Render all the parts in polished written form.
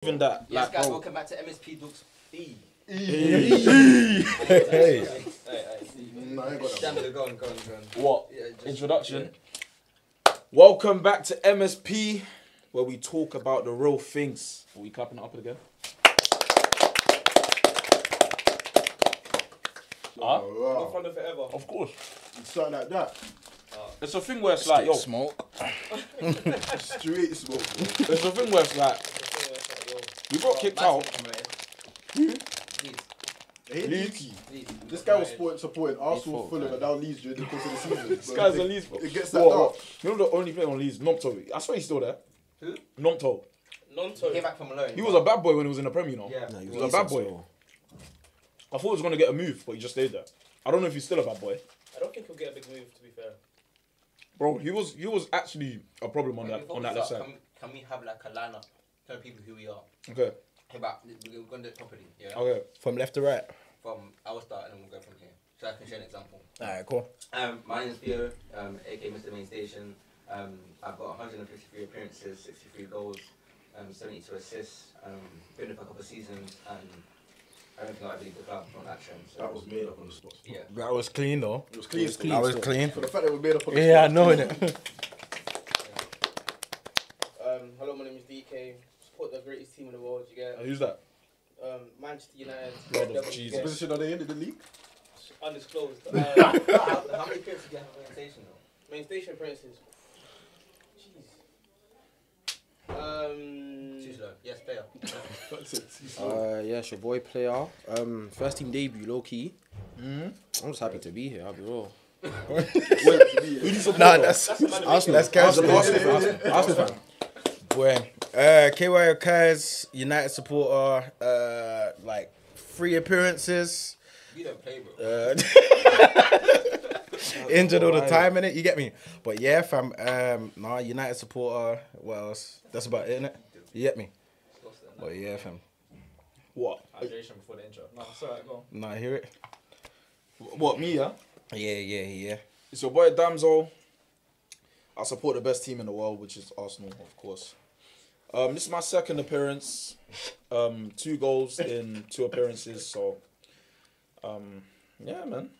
Even that, Yes, like, guys, bro. welcome back to MSP Dukes E. Hey. No, I ain't got that. Go on. What? Yeah, just- Introduction. Welcome back to MSP, where we talk about the real things. Are we clapping it up again? Wow. Fun forever. Of course. Something like that. It's a thing where it's like, yo, Smoke. Street smoke. it's a thing where it's like, we got kicked out. Leeds. This guy was supporting Arsenal, Fulham, and now Leeds during the course of the season. This guy's a Leeds. It gets that What? dark. You know the only player on Leeds, Nomto. I swear he's still there. Who? Nomto. Nonto. Came back from loan. He was a bad boy when he was in the Premier, you know. Yeah. He was a bad boy. I thought he was gonna get a move, but he just stayed there. I don't know if he's still a bad boy. I don't think he'll get a big move, to be fair. Bro, he was actually a problem on that left side. Can we have like a lineup? Tell people who we are. Okay. Hey, but we're going to do it properly. Yeah. Okay. From left to right. From our start, and then we'll go from here. So I can share an example. Alright, cool. My name is Theo, aka Mr. Main Station. I've got 153 appearances, 63 goals, 72 assists. Been there for a couple of seasons, and I don't think I leave the club on that trend. So That was made up on the spot. yeah. That was clean though. It was clean. That was clean. For the fact that it was made up on the Yeah, I spot. know it. Hello, my name is DK. Support the greatest team in the world, you get. Who's that? Manchester United. Lord of Devils, Jesus. you What position are they in the league? get. Undisclosed. How many appearances do you have on Main Station though? Main station appearances. Too slow. Yes, player. Yeah, it's your boy player. First team debut, low key. I'm just happy to be here. I'll be real. Who do you support? Nah, though? that's Arsenal. Let's cancel Arsenal, this. Arsenal fan. Boy, KY Kaz, United supporter. Like 3 appearances. You don't play, bro. Injured all the time in it. You get me? But yeah, fam. United supporter. What else? That's about it, innit? You get me? But yeah, fam. What? Hydration before the intro. No, sorry, go on. Nah, hear it? What, me, yeah? Yeah. It's your boy Damso. I support the best team in the world, which is Arsenal, of course. This is my second appearance. 2 goals in 2 appearances, so yeah, man.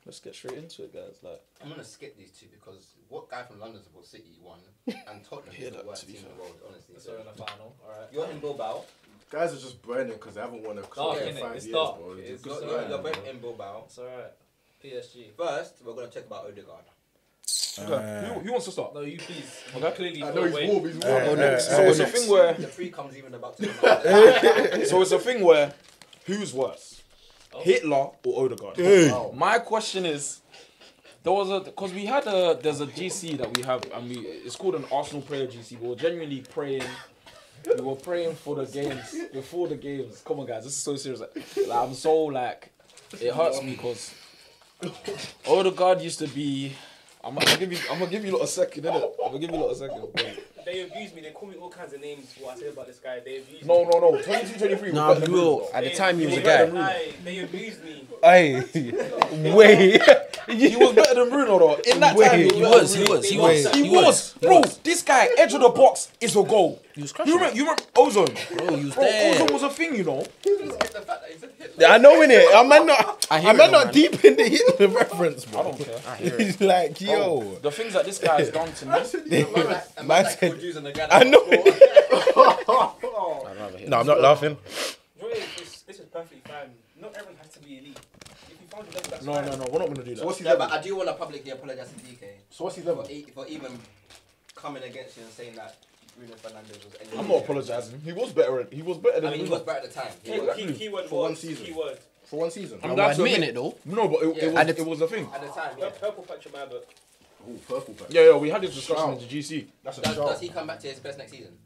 Let's get straight into it, guys. Like, I'm gonna skip these two because what guy from London supports City won, and Tottenham Hear is the that, worst to be team in the world, honestly. So in the final, alright. You're in Bilbao. Guys are just branding because they haven't won a Dark, cup in innit? 5 It's years, dark. bro. It's Good dark. brand, You're both bro. in Bilbao. It's alright. PSG. First, we're gonna talk about Odegaard. okay. Who wants to start? No, you please. Okay. Clearly, I know he's wait. warm, he's warm. no, So it's a thing where. The free comes even about to come out. So it's a thing where. Who's worse, Hitler or Odegaard? Wow. My question is. Because there's a GC that we have, and it's called an Arsenal prayer GC. We were genuinely praying. We were praying for the games, before the games. Come on, guys, this is so serious. Like, I'm so, it hurts me because Odegaard used to be. I'm gonna give you lot a second, innit? I'm gonna give you lot a second. Bro. They abuse me. They call me all kinds of names. What I say about this guy. They abuse me. No. 22, 23. Nah, was better be than real. Bruno. At the time, he was a They- guy. They abused me. Hey, wait. He was better than Bruno though. In that time, He was. Bro, this guy, edge of the box is a goal. He was You crushing. remember Ozone? Bro, he was Bro, there. Ozone was a thing, you know. I know in it. I'm not. I hear I'm it, not man. deep in the reference, bro. I don't care. I hear it. He's like, Bro, yo. the things that this guy has done to me. Man said- I know. I'd rather hear No, I'm not laughing. This is perfectly fine. Not everyone has to be elite. If you found the level, that's No, fine. we're not gonna do So that. what's his Yeah, level? but I do want to publicly apologise to DK So what's his level? for even coming against you and saying that Bruno Fernandes was. I'm not apologising. He was better. He was better than I mean, he Bruno. was better at the time. Keyword For one was season. keyword. For one season. I'm I'm down to admitting admit it though. No, but Yeah. it was a thing. At the time, Yeah. yeah. Purple patch in my book. Oh, purple pack. Yeah, we had this discussion in Shout. the GC. That's a Does shout. he come back to his best next season?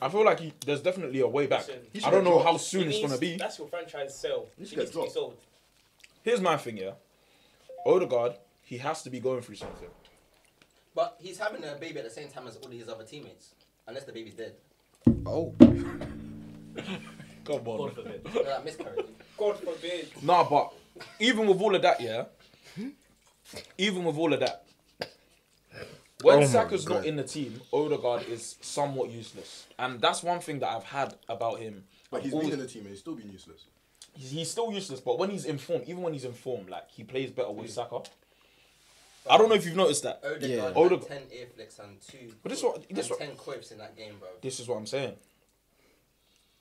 I feel like there's definitely a way back. Listen, He I don't know should've how dropped. soon it's gonna be. That's your franchise sell. He She should needs to be dropped. sold. Here's my thing, yeah. Odegaard, he has to be going through something. But he's having a baby at the same time as all his other teammates, unless the baby's dead. Oh. Come on. God forbid. That miscarriage. God forbid. Nah, but even with all of that, yeah. Even with all of that, When Oh my Saka's God. not in the team, Odegaard is somewhat useless, and that's one thing that I've had about him. But he's I've been always- in the team and he's still been useless. he's still useless, but when he's in form, even when he's in form, like he plays better with Saka. I don't know if you've noticed that. Odegaard Yeah. had Odegaard. 10 ear flicks and 2. But this what- and this what- 10 quips in that game, bro. This is what I'm saying.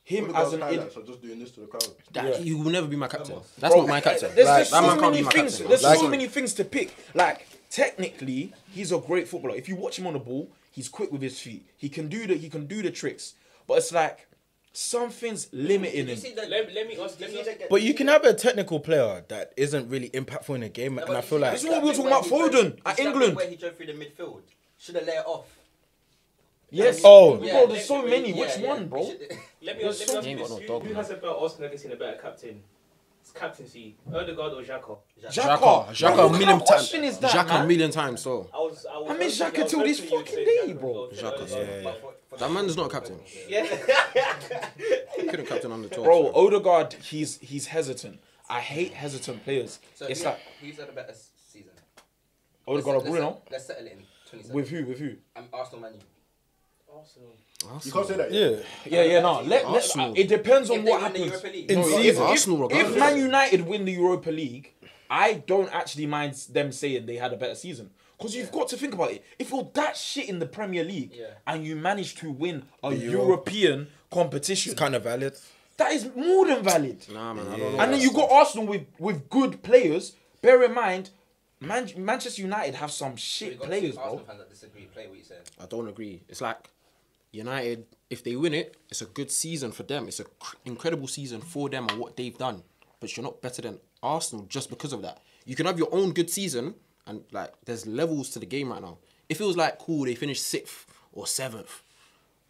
Him Odegaard's as an highlights are just doing this to the crowd. That, He will never be my captain. Vamos. That's Bro, not my captain. There's Like, just that so man can't many be my things. captain. There's Like, so many things to pick. Like technically, he's a great footballer. If you watch him on the ball, he's quick with his feet. He can do the tricks. But it's like something's limiting You him. see that? Let me ask. Did Let you me see ask. that- But you can have a technical player that isn't really impactful in a game, and I feel like This is what we were talking about Foden at England. Where he drove through the midfield. Should have let it off. Yes. Oh. Bro, there's so many. Which one, bro? Let me There's ask so- you He ain't got no this. dog, Who man. has a better Arsenal legacy and a better captain? It's captaincy. Odegaard or Xhaka? Xhaka Bro, a million what question times. is that, Xhaka a man? million times. So I mean, Xhaka till this fucking day, bro. that man's not a captain. Yeah. He couldn't captain on the tour. Bro, Odegaard, he's hesitant. I hate hesitant players. So It's who- like who's had a better season? Odegaard or Bruno. Let's settle it in 27. With who? With who? Arsenal, Man U. Arsenal. You can't say that yet. Yeah. No. Arsenal. It depends on If they what win the happens. Europa League. In No, season. Arsenal, if regardless. Man United win the Europa League, I don't actually mind them saying they had a better season. Because you've got to think about it. If you're that shit in the Premier League Yeah. and you manage to win a The Euro. European competition, it's kind of valid. that is more than valid. Nah, man, I don't know. And then you got Arsenal with good players. Bear in mind, Manchester United have some We've shit got players, two bro. Arsenal fans that disagree. Play what you said. I don't agree. It's like United, if they win it, it's a good season for them. It's an incredible season for them and what they've done. But you're not better than Arsenal just because of that. You can have your own good season and like there's levels to the game right now. It feels like cool they finished 6th or 7th.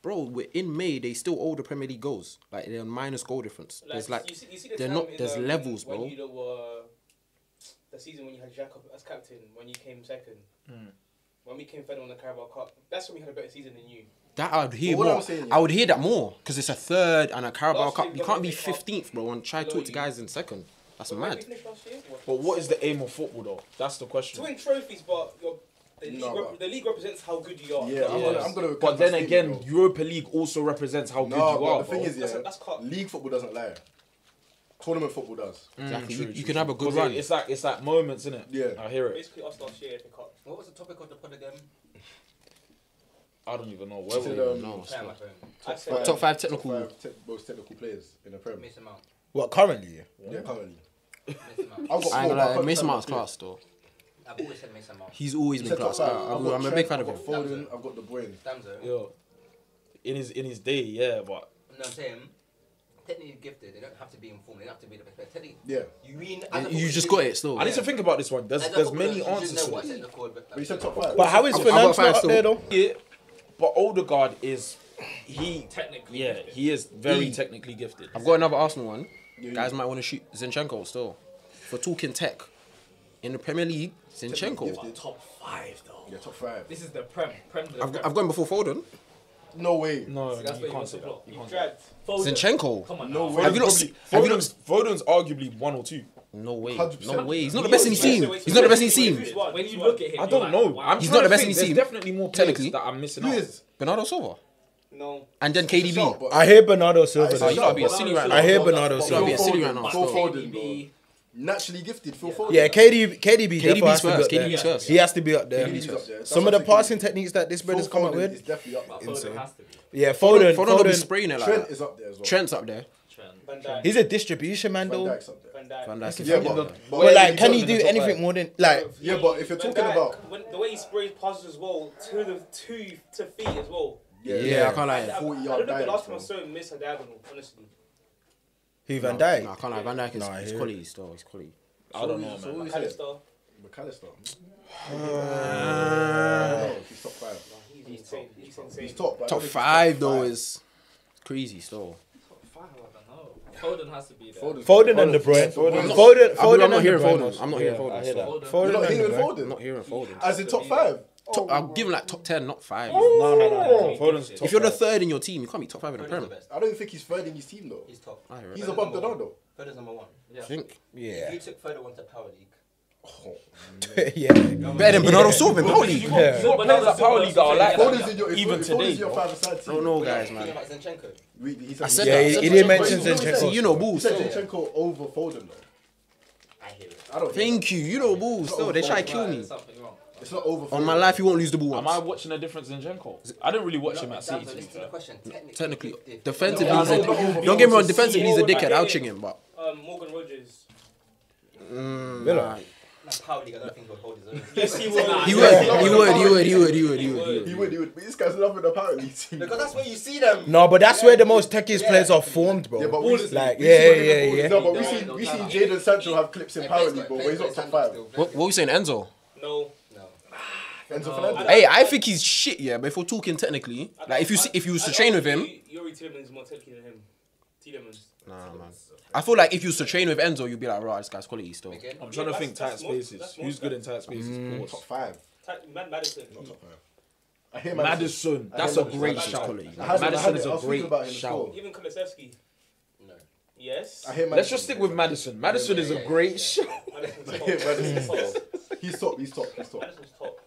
Bro, we're in May, they still owe the Premier League goals. Like they're minus goal difference. There's like you see the they're time not in, there's levels, when bro. you were the season when you had Jacob as captain, when you came second, when we came third on the Carabao Cup. That's when we had a better season than you. That I would hear But what more. I'm saying, yeah. I would hear that more because it's a third and a Carabao Last Cup. year, You can't be WFA Cup 15th, bro, and try to talk to guys in second. That's But where mad. did we finish last year? But what is the aim of football, though? That's the To question. win trophies, but the league, No, but- the league represents how good you are. Yeah, I'm gonna. But then again, Europa League also represents how good no, you but are, the thing bro. is, yeah, That's cut. league football doesn't lie. Tournament football does. Exactly. True, You true, can have a true. good 'Cause run. It's like moments, innit? Yeah. I hear it. Basically, us last year, the cup. What was the topic of the pod again? I don't even know where Said, we. No, Play on my phone. I said, top five technical. Most technical players in the Premier. Mason Mount. What currently? Yeah, currently. Mason Mount. I've got I ain't four, gonna but I lie, can't Mason tell Mount's you. class though. I've always said Mason Mount. He's always He been said top class. five. I've got I'm a Trent, big fan of I've him. got Foden, I've got De Bruyne. Damso. Yo, in his day, yeah, but No, I'm saying, technically gifted. They don't have to be informed. They don't have to be the best player. Technically, Yeah. you mean You just got it still. I need to think about this one. There's many answers to this. But you said top five. But how is I've got Fernando five up still. there though? Yeah, but Odegaard is technically. yeah, gifted. he is very He- technically gifted. I've got another Arsenal one. Yeah, Guys might want to shoot Zinchenko still. For talking tech. In the Premier League, Zinchenko. Gifted. Top 5 though. Yeah, top five. This is the Prem. I've gone before Foden. No way. No, So that's you what can't say that. You You can't say dragged Foden. Zinchenko. Come on No now. way. Have you not Probably- seen? Have you not? Foden's arguably 1 or 2. No way. 100%. No way. He's not the best in his team. He's not the best in his team. When you look at him, I don't know. I'm He's trying not the to best think. in his There's team. definitely more players Technically. that I'm missing Who out. is? Bernardo Silva. No. And then KDB. Shout, but- I hear Bernardo Silva. Oh, Oh, you though. gotta be a silly right now. I hear Bernardo You gotta Silva. be a silly right now. Phil still. Foden, bro. Naturally gifted, Phil Foden. Yeah, KDB therefore has to be first. up there. KDB's first. He has to be up there. KDB's up there. Some of the passing techniques that this brother's come up Is with, definitely up there. insane. Foden has to be. Yeah, Foden Foden. will be spraying it like Trent that. is up there as well. Trent's up there. Van Dijk. He's a distribution man, Van though. Dijk's up there. Van Dijk. Van Dijk is Yeah, up but, there. But like, he can goes he in do the top anything five. more than like? Yeah, but if you're Van talking Dijk, about the way he sprays passes as well to feet as well. Yeah, I can't I lie. 40 don't yard know the last dives, time I bro. saw him miss a diagonal, honestly. Who Van Dijk? No, I can't lie. Van Dijk is Nah, I he's hear quality still. He's quality. I don't know, So man. what is it? McAllister, McAllister. No, he's top five. he's insane. He's insane. He's top. but I Top don't think he's 5 top though five. is crazy still. Foden has to be there. Foden and De Bruyne. Foden. Foden I'm not and hearing De Bruyne. Foden. I'm not hearing I Foden. hear that. still. Foden. Foden You're not and De hearing Bruyne. I'm Foden? not hearing Foden. As in top five? I'll give him like top 10, not 5. No. Foden's top. If you're the five. third in your team, you can't be top 5 in the Foden's the Prem. best. I don't think he's third in his team though. He's top. I hear He's it. above Bernardo. Foden's number 1. I think. If Yeah. you took Foden one to Power League, Yeah. Better than Bernardo Silva in Pauli. You got players at Power League that are like Foden's that. in your, Even Foden's today, in your bro. five-a-side team. I don't know, Wait, guys, you man. talking about Zinchenko? He I said said Yeah, that. he didn't But mention you know what he Zinchenko. said? You know, He Bulls. said Still. Zinchenko over Foden though. I hear it. I don't. Thank you. You know, Bulls. Still, they try to kill me. There's something wrong. It's not over. On Foden. my life, you won't lose the ball Am I once. watching a different Zinchenko? I didn't really watch him at City, to be Listen to the fair. question. Technically, if- defensively, No, he's a, no, no, don't get me wrong. no, Defensively, he's a no, no, dickhead. no. I'll ching him, but Morgan Rogers. Villa. Like Power League, I don't think he'll hold his own. Yes, he will. he would. He would. But this guy's loving the Power League team. Because that's where you see them. No, but that's where the most techiest players are formed, bro. Yeah, but we like, we yeah, see- yeah, yeah. No, but we see Jadon Sancho have clips in Power League, but he's not top 5. What were you saying, Enzo? No. No. Enzo Fernandez. Hey, I think he's shit. Yeah, but if we're talking technically, like if you was to train with him, Yuri Tielemans is more technical than him. Tielemans. nah, man. I feel like if you was to train with Enzo, you'd be like, right, this guy's quality still. Again? I'm trying to think tight that's more- spaces. that's more Who's good in tight spaces? Pause. Top 5. Madison. Not top 5. I hear Madison, I that's hear a great Madison. shout. I Madison had is it. I a was thinking about great him as shout. well. Even Kulusevski. No. Yes. I hear Let's just stick with Madison. Madison is a great shout. Madison's I top. hear Madison's Madison's top. He's top. Madison's top.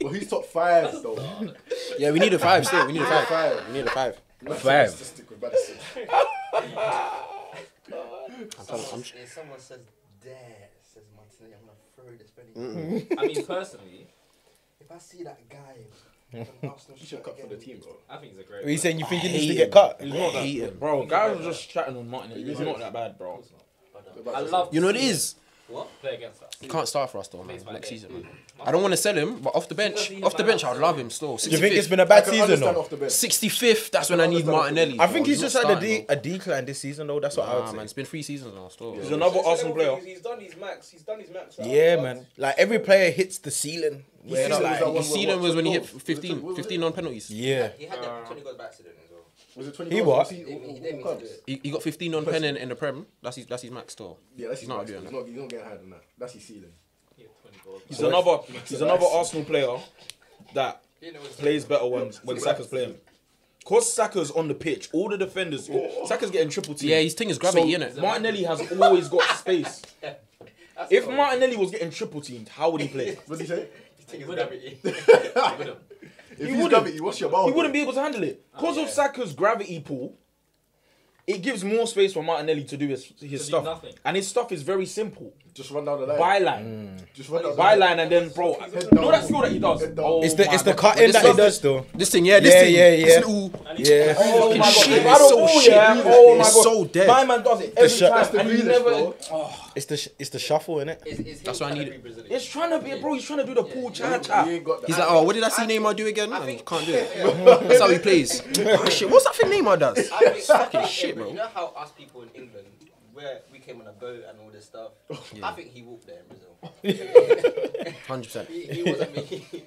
Well, he's top 5 though. Yeah, we need a 5 still. We need a 5. Five. We need a 5. Five. Just stick with Madison. If someone says dare, says Martinelli, I'm gonna throw this penny. I mean, personally, If I see that guy, Arsenal He should cut for the team, bro. I think he's a great. Are you saying you think he needs to hate get him. cut? He's not hate that, him. bro. Guys were just chatting on Martin. He's not that bad, bro. I love. You know what it is? What? Play against us. He can't start for us though, man. Makes my Next day. season, man. I don't want to sell him, but off the bench, I'd love him still. Do you think it's 65th, been a I bad can season understand though? off the bench. 65th, that's when I need Martinelli. I think he's not just had starting, a decline this season though. That's what I would Nah, say. man, it's been 3 seasons now still. He's another Arsenal player. He's done his max. He's done his max. Yeah, man. Like every player hits the ceiling. Where it's season was like, that one His ceiling was when he hit Was it 15, 15 on penalties. yeah. He had that 20 goals by accident as well. Was it 20 He goals? what? He didn't mean to do it. He got 15 on pen in the Prem. That's his max still. Yeah, that's He's his not max. doing He's that. not getting higher than that. That's his ceiling. Yeah, 20 goals. He's another Arsenal player that You know, it's plays better when Saka's playing. Cause Saka's on the pitch, all the defenders, Saka's getting triple team. Yeah, his thing is gravity, innit? Martinelli has always got space. If Martinelli was getting triple teamed, how would he play? What did he say? His thing is gravity. If He he's wouldn't. gravity, what's your mouth? He wouldn't be able to handle it. Because of Saka's gravity pool, it gives more space for Martinelli to do his do stuff. nothing. And his stuff is very simple. Just run down the line. Byline. Just run down the line. Byline and then, bro, you know that skill that he does? Head down. Oh It's the my God. cutting that he does though. This thing, yeah, this Yeah, thing. yeah, yeah. This little, Yeah. Oh my God. shit. If I It's don't so ball, shit. yeah, oh my It's God. so dead. My man does it every shot- time that's the and he Grealish, never... bro. It's the shuffle, innit? That's what I needed. It's trying to be, bro, he's trying to do the pool He cha-cha. ain't got that. He's like, oh, what did I see Neymar do again? And he can't do it. That's how he plays. Oh, shit, what's that thing Neymar does? I think Fucking shit, bro. You know how us people in England, where we came on a boat and all this stuff, I think he walked there in Brazil. 100%. He wasn't me.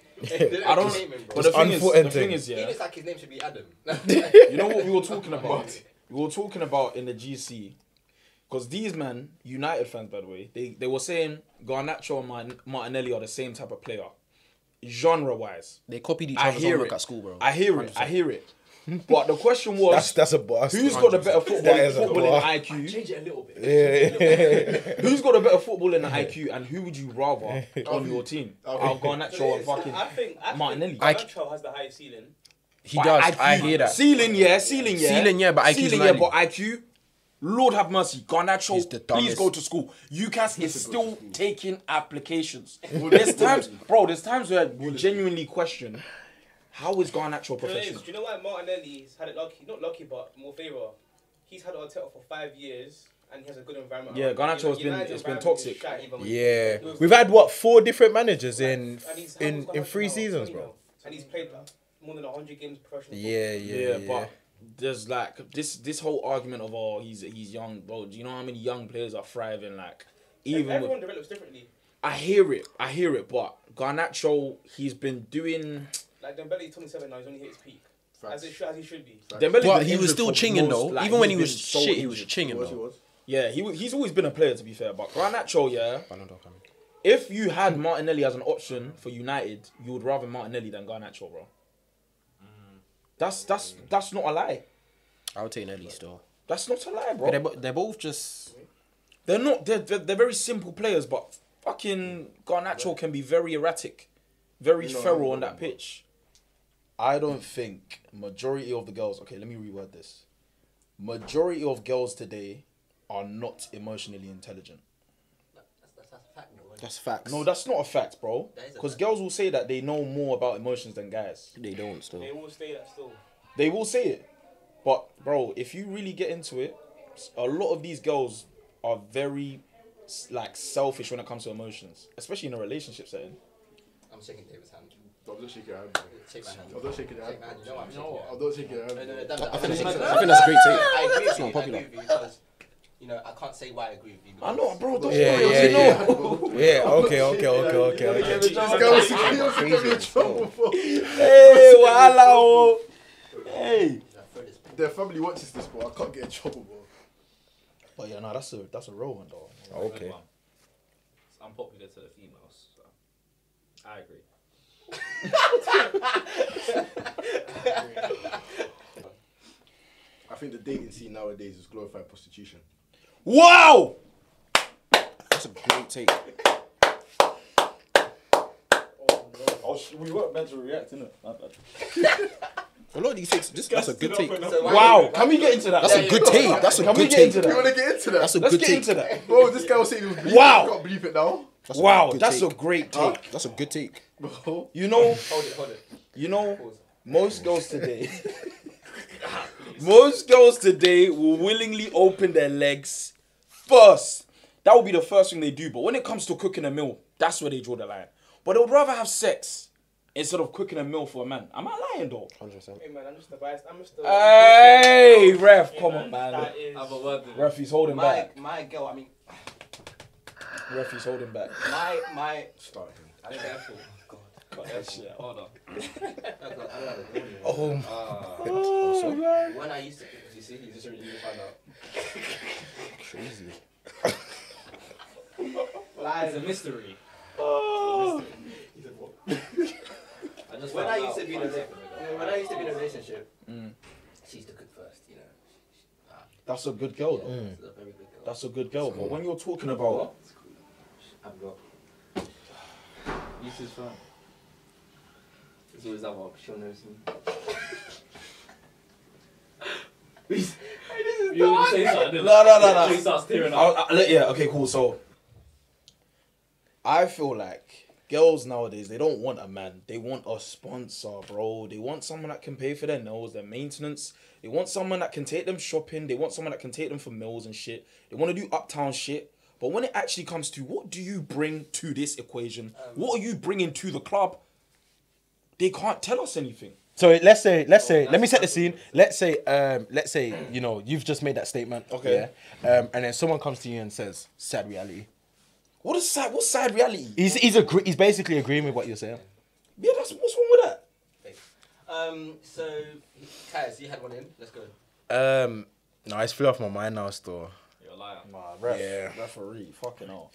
I don't... Name him, bro. But the thing unfooted is, He yeah, looks like his name should be Adam. you know what we were talking about? We were talking about in the GC, because these men, United fans by the way, they were saying Garnacho and Martinelli are the same type of player, genre-wise. They copied each I other's hear homework it. at school, bro. I hear it. 100%. I hear it. But the question was, That's a boss. who's got the better football, That is a footballing bar. IQ? Change it a little bit. Yeah. Who's got a better footballing IQ, and who would you rather on your team? Al Garnacho and fucking I think Martinelli. Garnacho has the highest ceiling. He does. IQ. I hear that. Ceiling, yeah. Ceiling, yeah, but IQ 's Ceiling, yeah, lying. but IQ. Lord have mercy, Garnacho, He's the please dumbest. go to school. UCAS is still taking applications. There's times, bro, there's times where you genuinely question, how is Garnacho Do professional? you know why Martinelli's had it lucky? Not lucky, but more favour. He's had Arteta for 5 years, and he has a good environment. Yeah, around him. Garnacho has been- United's it's been environment is toxic. shite even when- Yeah. it was- We've had what 4 different managers in and he's- how much in got 3 now? seasons, 20 bro. now. And he's played like, more than 100 games professional. Yeah, but there's like this whole argument of he's young, bro. Do you know how many young players are thriving? Like even Everyone with, develops differently. I hear it, but Garnacho, he's been doing. Like Dembele, 27 now, he's only hit his peak. As he should be. Dembele's But been he was injured still for chinging most- though. like, Even when he's he was been so shit, he was injured. chinging He though. was. Yeah, he's always been a player to be fair, but Garnacho, yeah. If you had Martinelli as an option for United, you would rather Martinelli than Garnacho, bro. That's not a lie. I would take Nelly still. That's not a lie, bro. But they're both just. They're not. They're very simple players, but fucking Garnacho can be very erratic, very feral on that pitch. I don't think majority of the girls. Okay, let me reword this. Majority of girls today are not emotionally intelligent. That's a fact, no. That's facts. No, that's not a fact, bro. That is a Because fact. girls will say that they know more about emotions than guys. They don't still. They will stay that still. They will say it. But, bro, if you really get into it, a lot of these girls are very, like, selfish when it comes to emotions. Especially in a relationship setting. I'm shaking David's hand. I'm not shaking your hand, bro. Shake my hand. I'm not shaking your hand. Shake my hand. You know what I'm shaking. I'm not shaking your hand. No, bro. damn it. I think that's a great take. I agree with It's you. not popular. I agree with you because, you know, I can't say why I agree with you. I know, bro. Don't Yeah, worry, yeah, you know. Yeah, okay. This guy was getting me in trouble for. Hey, wala oh. Hey. Their family watches this, bro. I can't get in trouble, bro. But yeah, no, that's a real one, though. Okay. It's unpopular to the females. So I agree. I think the dating scene nowadays is glorified prostitution. Wow! That's a great take. We weren't meant to react, innit? A lot of these takes. That's a good take. Wow, can we get into that? That's a good take. That's a Can we good get take. into that? You want to get into that? That's a Let's good get take. into that. Bro, this guy was saying he was bleeping. Wow. I can't bleep it now. That's a Wow, good that's take. a great take. That's a good take. Bro. You know, Hold it. you know, Pause. most girls today, most girls today will willingly open their legs first. That will be the first thing they do. But when it comes to cooking a meal, that's where they draw the line. But they would rather have sex instead of cooking a meal for a man. Am I lying, though? 100%. Hey man, I'm just the bias. I'm just the. Hey, ref, Hey, come on, man. That is. I have a word with it. Ref, he's holding back. My girl, I mean, Ref, he's holding back. my. Start him. I don't know. Cut that shit out. Hold on. Oh, man. When I used to, you see, you just find out. Crazy. It's a mystery. Oh. I just When found I used out to be in a 5 seconds ago. when I used to be in a relationship, she used to cook first, you know. That's a good girl, though. She's a very good girl. That's a good girl. But when you're talking about... I've got. Use his phone. There's always that one. She'll notice me. You want to say something? No. She starts tearing up. Yeah, okay, cool. So, I feel like girls nowadays, they don't want a man. They want a sponsor, bro. They want someone that can pay for their nails, their maintenance. They want someone that can take them shopping. They want someone that can take them for meals and shit. They want to do uptown shit. But when it actually comes to what do you bring to this equation? What are you bringing to the club? They can't tell us anything. So let's say, let me set the scene. Let's say, you know, you've just made that statement. Okay. Yeah. And then someone comes to you and says, sad reality. What's sad reality? He's basically agreeing with what you're saying. Yeah, what's wrong with that? So, Kaz, you had one in. Let's go. No, it's flew off my mind now still. You're a liar. Nah, ref. Yeah. Referee. Fucking hell.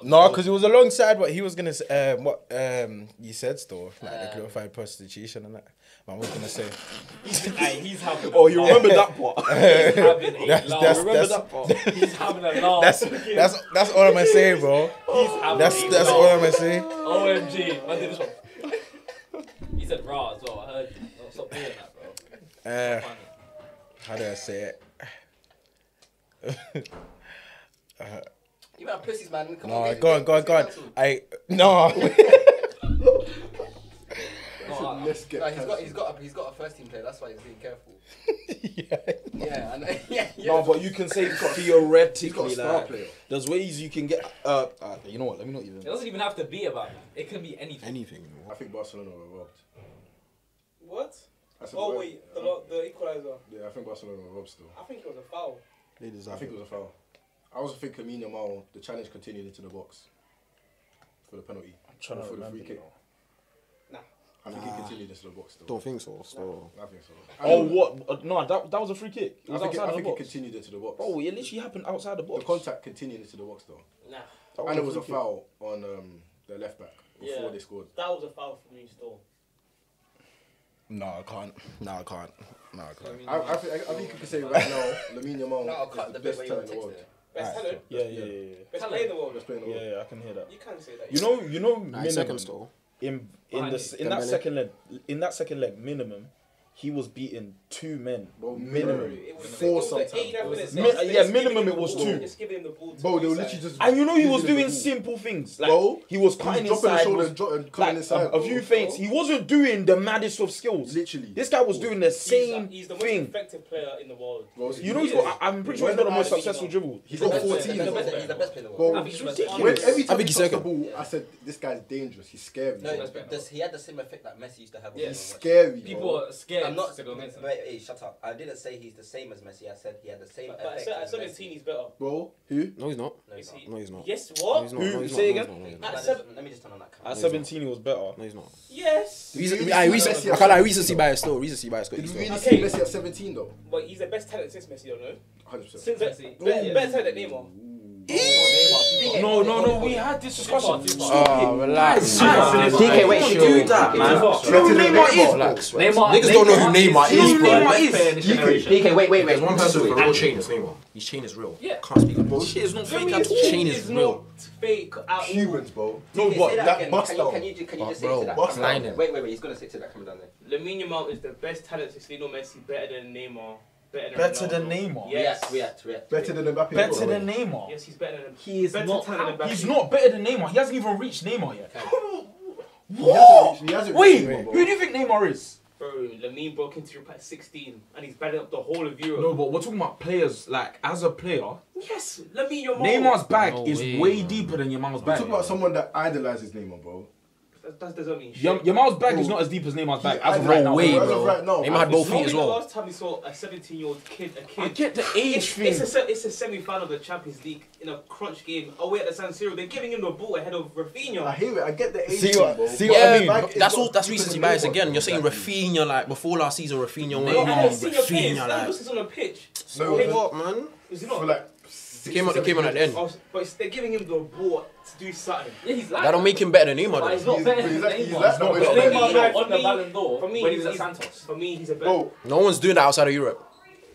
No, because it was alongside what he was gonna say. What you said still, like the glorified prostitution and that. Man was gonna say. Hey, he's having Oh, you remember that part? He's having a That's- laugh. that's- Remember that part? He's having a laugh. That's all I'm gonna say, bro. He's having That's a that's laugh. all I'm gonna say. OMG. Man did this one. He said raw as well. I heard you. No, stop doing that, bro. Funny. How do I say it? You got pussies, man. Come No, on. go on. No. No, Let's get. No, he's got a first team player. That's why he's being careful. Yeah. Yeah, I know. Yeah. No, but you can say He's got theoretically, a star like, player. there's ways you can get. You know what? Let me not even. It doesn't even have to be about that. It can be anything. Anything. I think Barcelona were robbed. What? I said, Oh well, wait, the equalizer. Yeah, I think Barcelona were robbed still. I think it was a foul. They I deserve think it it. was a foul. I also think Lamine Yamal, the challenge continued into the box for the penalty. I'm trying to For the remember. free kick. Nah. I think he continued into the box still. Don't think so. Still. I think so. Oh, what? No, that was a free kick. It I was think, outside I the think it box. continued into the box. Oh, it literally happened outside the The box. contact continued into the box though. Nah. That And it was a free kick. foul on the left back before Yeah. they scored. That was a foul for me still. No, I can't. I think you could say right now, Lamine Yamal No, I'll is cut the the bit best where talent you in the want world. text Best talent. Yeah. Best player in the world. Best player in the world. Yeah, I can hear that. You can't say that. You know, Nah, minimum, second still. in Behind the you. in that Dembele. second leg minimum, he was beating 2 men. Bro, Minimum. It was Four the sometimes, 89 bro. minutes, Mi- just yeah, giving minimum him it the was ball, 2. Just giving him the ball. Bro, they were inside. literally just. And you know he was giving him doing the ball. simple things. Like Bro, he was He cutting was dropping the inside, shoulder was, and coming like inside. a bro. few feints. He wasn't doing the maddest of skills. Literally. This guy was doing the same He's the most thing. effective player in the world. Bro, You know he's got. I'm pretty sure he's got the most successful dribble. He's got He's the 14. best- bro. He's the best player in the Bro, world. I think he's the best when, honest. every I time think he he's touched the second. ball, I said, this guy's dangerous. He's scary. No, bro. he had the same effect that Messi used to have. He's scary. People bro. are scared I'm not. to go against him. Wait, hey, shut up. I didn't say he's the same as Messi. I said he had the same But effect. at as 17, Messi. he's better. Bro, who? No, he's not. No, he's Is not. he? No, he's not. Yes, No, what? he's not. Who? No, he's Say not. again? No, he's At not. Let me just turn on that camera. At 17, he was better. No, he's not. Yes. Recency, I can't lie. Recency bias still. Recency bias. Did you Still. really Okay. see Messi at 17 though? But he's the best talent since Messi, don't know. 100%. Since Messi. Better talent than Neymar. No, we had this discussion. Oh, relax. DK, wait, Don't sure. do that, man. Neymar is. Relax. Neymar, Niggas don't know who Neymar He's is, the bro. best player in this generation. DK, wait. There's one person with a real chain. It's Neymar. His chain is real. Yeah. Can't speak about Shit is not For fake me, at all. chain is not real. fake at all. Humans, bro. No, but say that that again. bust Can you down. just But say bro, to that bust camera? down. Wait. He's gonna say to that camera down there. Lamine Yamal is the best talent since Lionel Messi, better than Neymar, Better than Neymar. Yes. React. Better than Mbappe. Better bro. than Neymar. Yes, he's better than. He is better not talent than Mbappe. He's not better than Neymar. He hasn't even reached Neymar yet. He hasn't reached Wait, Neymar, bro. who do you think Neymar is? Bro, Lamine broke into Europe at 16, and he's batting up the whole of Europe. No, but we're talking about players. Like as a player, Yes, Lamine Yamal. Neymar's bag No is way, way man. deeper than Yamal's We're bag. talking about someone that idolizes Neymar, bro. That doesn't mean shit. Yamal's bag is Bro, not as deep as Neymar's bag. he As of idolizes- right now. way, As of bro. right now, Neymar had both When feet as the well. last time we saw a 17-year-old kid, I get the age thing. It's a semi-final of the Champions League in a crunch game away at the San Siro. They're giving him the ball ahead of I Rafinha. hear it. I get the age. See thing, what- bro. see But what I the mean? bag is That's not all. That's deeper recency than bias Neymar, again. bro. You're saying Rafinha like before last season. Rafinha went. No, I haven't seen your Rafinha pace. That like. looks is on a pitch. No, Hey, What man? Is he For not? like He came on. He came on at the end. Oh, but they're giving him the ball to do something. Yeah, he's like That don't make him better than Neymar. But he's though. not better than he's like Neymar. that, but he's not Neymar better. won For the me- Ballon d'Or For me, when he was at he's- Santos. For me, he's a better. Bro, No one's doing that outside of Europe.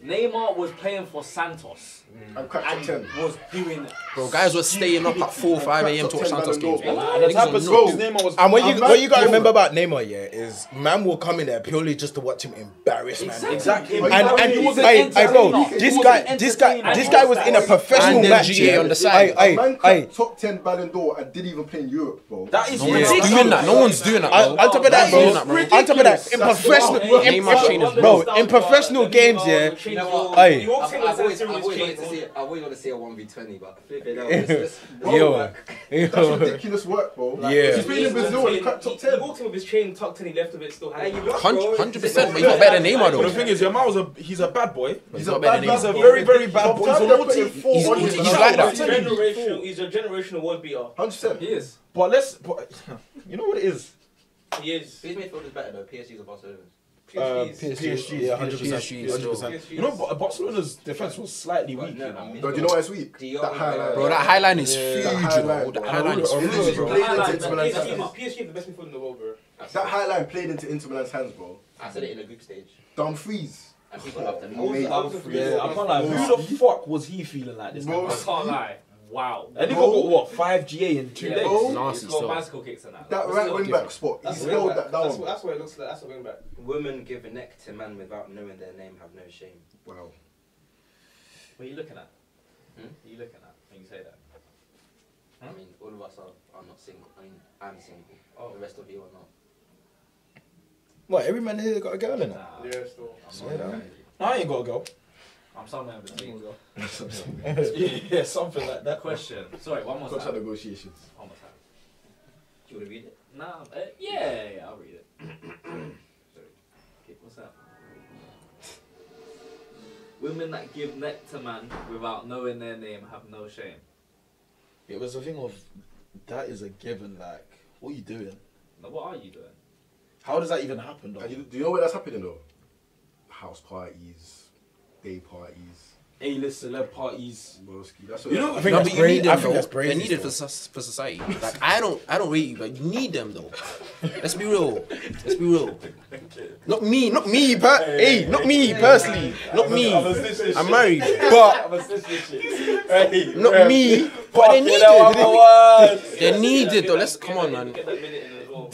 Neymar was playing for Santos I'm cracked top and 10. was doing Bro, guys were staying up at 4, 5 a.m. to watch Santos games. Ballon d'Or, bro. And the Niggas type don't of know. skills Neymar was. And what you Bro. gotta remember about Neymar, yeah, is man will come in there purely just to watch him embarrass man. Exactly. And he was an hey, bro, entertainer. this He was guy, an this guy, entertainer. this guy was in a professional And then match. GA Yeah. on the side. Hey, Man hey, cracked top 10 Ballon d'Or and didn't even play in Europe, bro. That is No one's ridiculous. doing that. No one's doing that, On bro. top of that, bro. That is On top of that, in That's professional, wild. Neymar chain is bro, in professional games, yeah. You know what? Hey. He walks in with San Siro I've with his always wanted to chain. see. I've always wanted to see a 1v20, but flip it out. It's Yo, That's yo. ridiculous work, bro. Yeah. He's playing in Brazil and he cracked top He 10. walked in with his chain tucked in, he left of it still hanging. 100%, but he's not better than Neymar But the though. thing is, he's a bad boy. He's not better than He's a Neymar. very, very bad boy. He's a Sometimes they're naughty. putting four He's- on he's him. like that. He's a generational world beater. 100%. He is. But you know what it is? He is. Whose midfield is better though? PSG's or Barcelona's? PSG, yeah, 100%. 100%. You know, Barcelona's defense was slightly weak. No, You know? But you know why it's weak? Dion, That highlight. Bro, that high line is Yeah. huge, That you high know. line, That bro. high line is It literally huge, bro. played into Highlight, Inter man. Milan's PSG hands. is the best midfielder in the world, bro. That high line played into Inter Milan's hands, bro. I said it in a group stage, Dumfries. and people loved him. Amazing. Yeah, I can't lie. Who the fuck was he feeling like this? Bro, I can't lie. Wow. And he Bro. got what 5 GA in 2 Yeah. days. Bro. Nasty He's got still. bicycle kicks and that. That What's right the wing difference? back spot, That's he held that down. That's what it looks like. That's a wing back. Women give a neck to man without knowing their name have no shame. Wow. What are you looking at? Hmm? What are you looking at when you say that? I mean, all of us are not single. I mean, I'm single. Oh. The rest of you are not. What, every man here got a girl in it? Nah, Yeah, still. I'm Swear not down. No, I ain't got a girl. I'm somewhere in between. Yeah, something like that. Question. Sorry, one more Contract time. negotiations. One more time. Do you want to read it? Nah, yeah, I'll read it. Sorry. Okay, what's that? Women that give neck to man without knowing their name have no shame. It was a thing of that is a given. Like, what are you doing? Now, what are you doing? How does that even happen, though? And do you know where that's happening though? House parties, day parties. A-list celeb parties. That's You know, I think No, that's but you need I them think though. that's They're crazy. needed for society. Like I don't rate you, but you need them though. Let's be real. Let's be real. Not me. Not me personally. Not me. I'm married, but not me. But they needed. They're needed though. Let's come on, man. Get that minute in as well.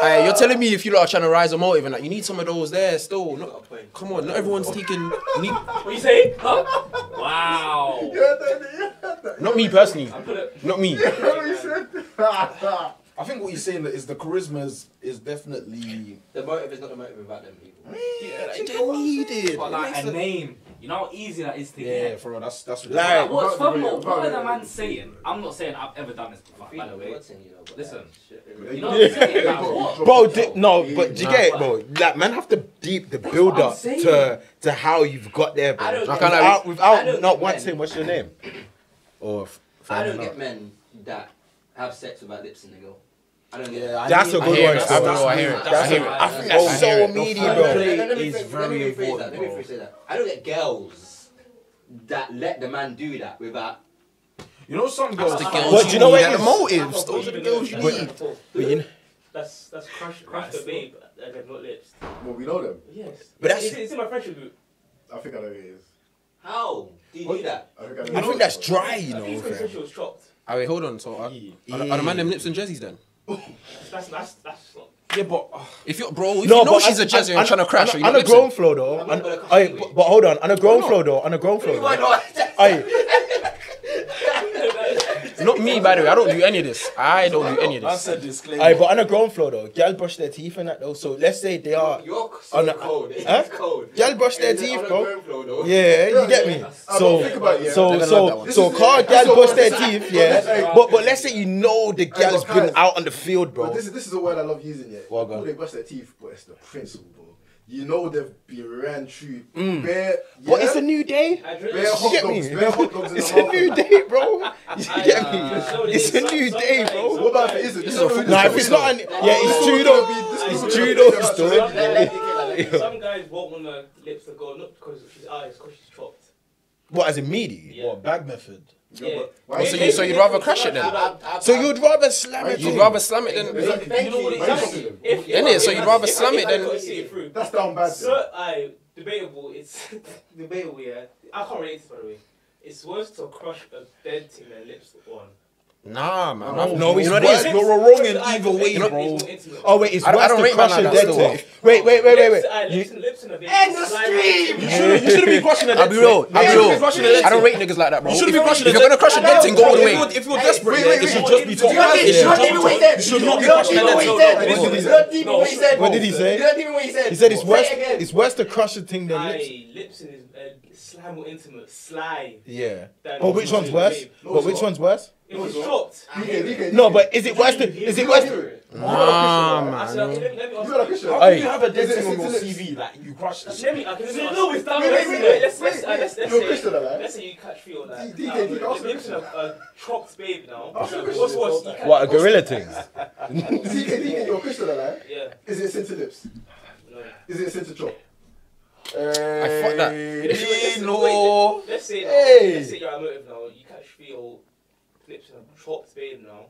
Aye, you're telling me if you lot are trying to rise a motive and like, you need some of those there still. Not, come on, not everyone's taking. What you say? Huh? Wow. Not me personally. I put it. Not me. I think what you're saying is the charisma is definitely. The motive is not the motive about them people. Yeah, like, they're needed. But like a name, you know how easy that is to Yeah, get. bro. That's Like, Like, what's Can't fun? do it, What can't are do the it. man saying? I'm not saying I've ever done this before, by the way. What's in, you know, but Listen. shit, You know what I'm saying? Like, what? Bro, no, do you get it, bro? Like, man, have to deep the build what I'm up saying. to how you've got there, bro. I don't Like, get- Without, I without don't not get once men. saying what's your name, or I don't get men that have sex without lips in the girl. I don't get that. that's a I good hear one. it. still. I hear it. That's I hear a- it. I think I that's hear so it. immediate, Foreplay bro. is very important, Let me bro. rephrase that. I don't get girls that let the man do that without. You know some girls. The have- girls But do you know what need it are the is? motives. Those are the girls you But- need. But you know- That's crush the babe and they've not lips. Well, we know them. Yes. But that's- it's in my friendship group. I think I know who it is. How do you do that? I think I know. I who think it that's is. dry, you I know. think it's because fam. she was chopped. Ah, wait, hold on. So are the man them lips and jerseys then? That's not. Yeah, but If you're bro, if No, you know but she's a jazzy and trying to crash, on a grown floor though. I'm not gonna crash Aye, anyway. but hold on, on a grown floor though. On a grown floor. Why though. not? Aye, not me, by the way. I don't do any of this. I don't do any of man this. said disclaimer. aye, but on a grown floor though, girls brush their teeth and that though. So let's say they are. You're so On a- cold. It's Huh? cold. Girl brush their Is it teeth, on a bro. ground floor, though? Yeah, you get me. So, think about it, yeah. so, They're gonna so, love that one. so, car this is girl brush their what- teeth, yeah. But let's say you know the girl's but been guys- out on the field, But bro. this is a word I love using, yeah. Well, go Cool, on. they brush their teeth, but it's the principle, bro. You know they've been ran through bare, But it's a new day. bare You hot get dogs, me? bare hot dogs in It's the a new mouth. day, bro. You get me? It's a new day, bro. What about if it isn't? This is a football Nah, if it's not, yeah, it's true though. It's true though, still. Some guys won't want the lips to go not because she's eyes, because she's chopped. What, as a meaty? Yeah. What bag method? Yeah. Why So you'd rather crash it then? So you'd rather slam it? You'd rather slam it than. Thank you. Exactly. Innit? So you'd rather slam it than- I could see it through. That's down bad. So, debatable. It's debatable. Yeah, I can't relate to it, by the way. It's worse to crush a dead thing than lips on. Nah, man. No, it's you know what it worse. is? You're wrong in either way, bro. Oh wait, it's I worse don't to rate man crush a like dead that thing. still. Wait. Lips in a End the stream. You shouldn't be crushing a I'll dead be real. thing. I'll be You shouldn't real. be crushing a dead I don't thing. rate niggas like that, bro. You shouldn't be crushing If a you're dead gonna crush a dead thing, go all the way. If you're desperate, yeah, it should just be You don't even what he said. You should not be You don't crushing a even dead what he thing. said. What did he You don't even what he said. What did he say? You don't even what he said. He said it's Say worse. it again. It's worse to crush a thing than lips. Lips in sly more intimate, sly. Yeah. than But which one's worse? But which one's worse? If it's chopped. No, but is it worse? Is it worse? Nah, I man. said, okay, let me ask You you. got a question? How Aye. can you have a dead Is it thing on your sensitive? CV like you crushed it? Let me. I can let me ask No, you. it's done. Wait, Let's you're a Christian, right? let's say you catch feel like DK, ask me a lips in a chopped babe now. Ask me a What's question. worse? You catch- What, a gorilla thing? DK, you're a Christian, right? Yeah. Is it a sin to lips? No. Is it a sin to chop? I fuck that. No. Let's say Hey. let's say you're a motive now. You catch feel lips in a chopped babe now,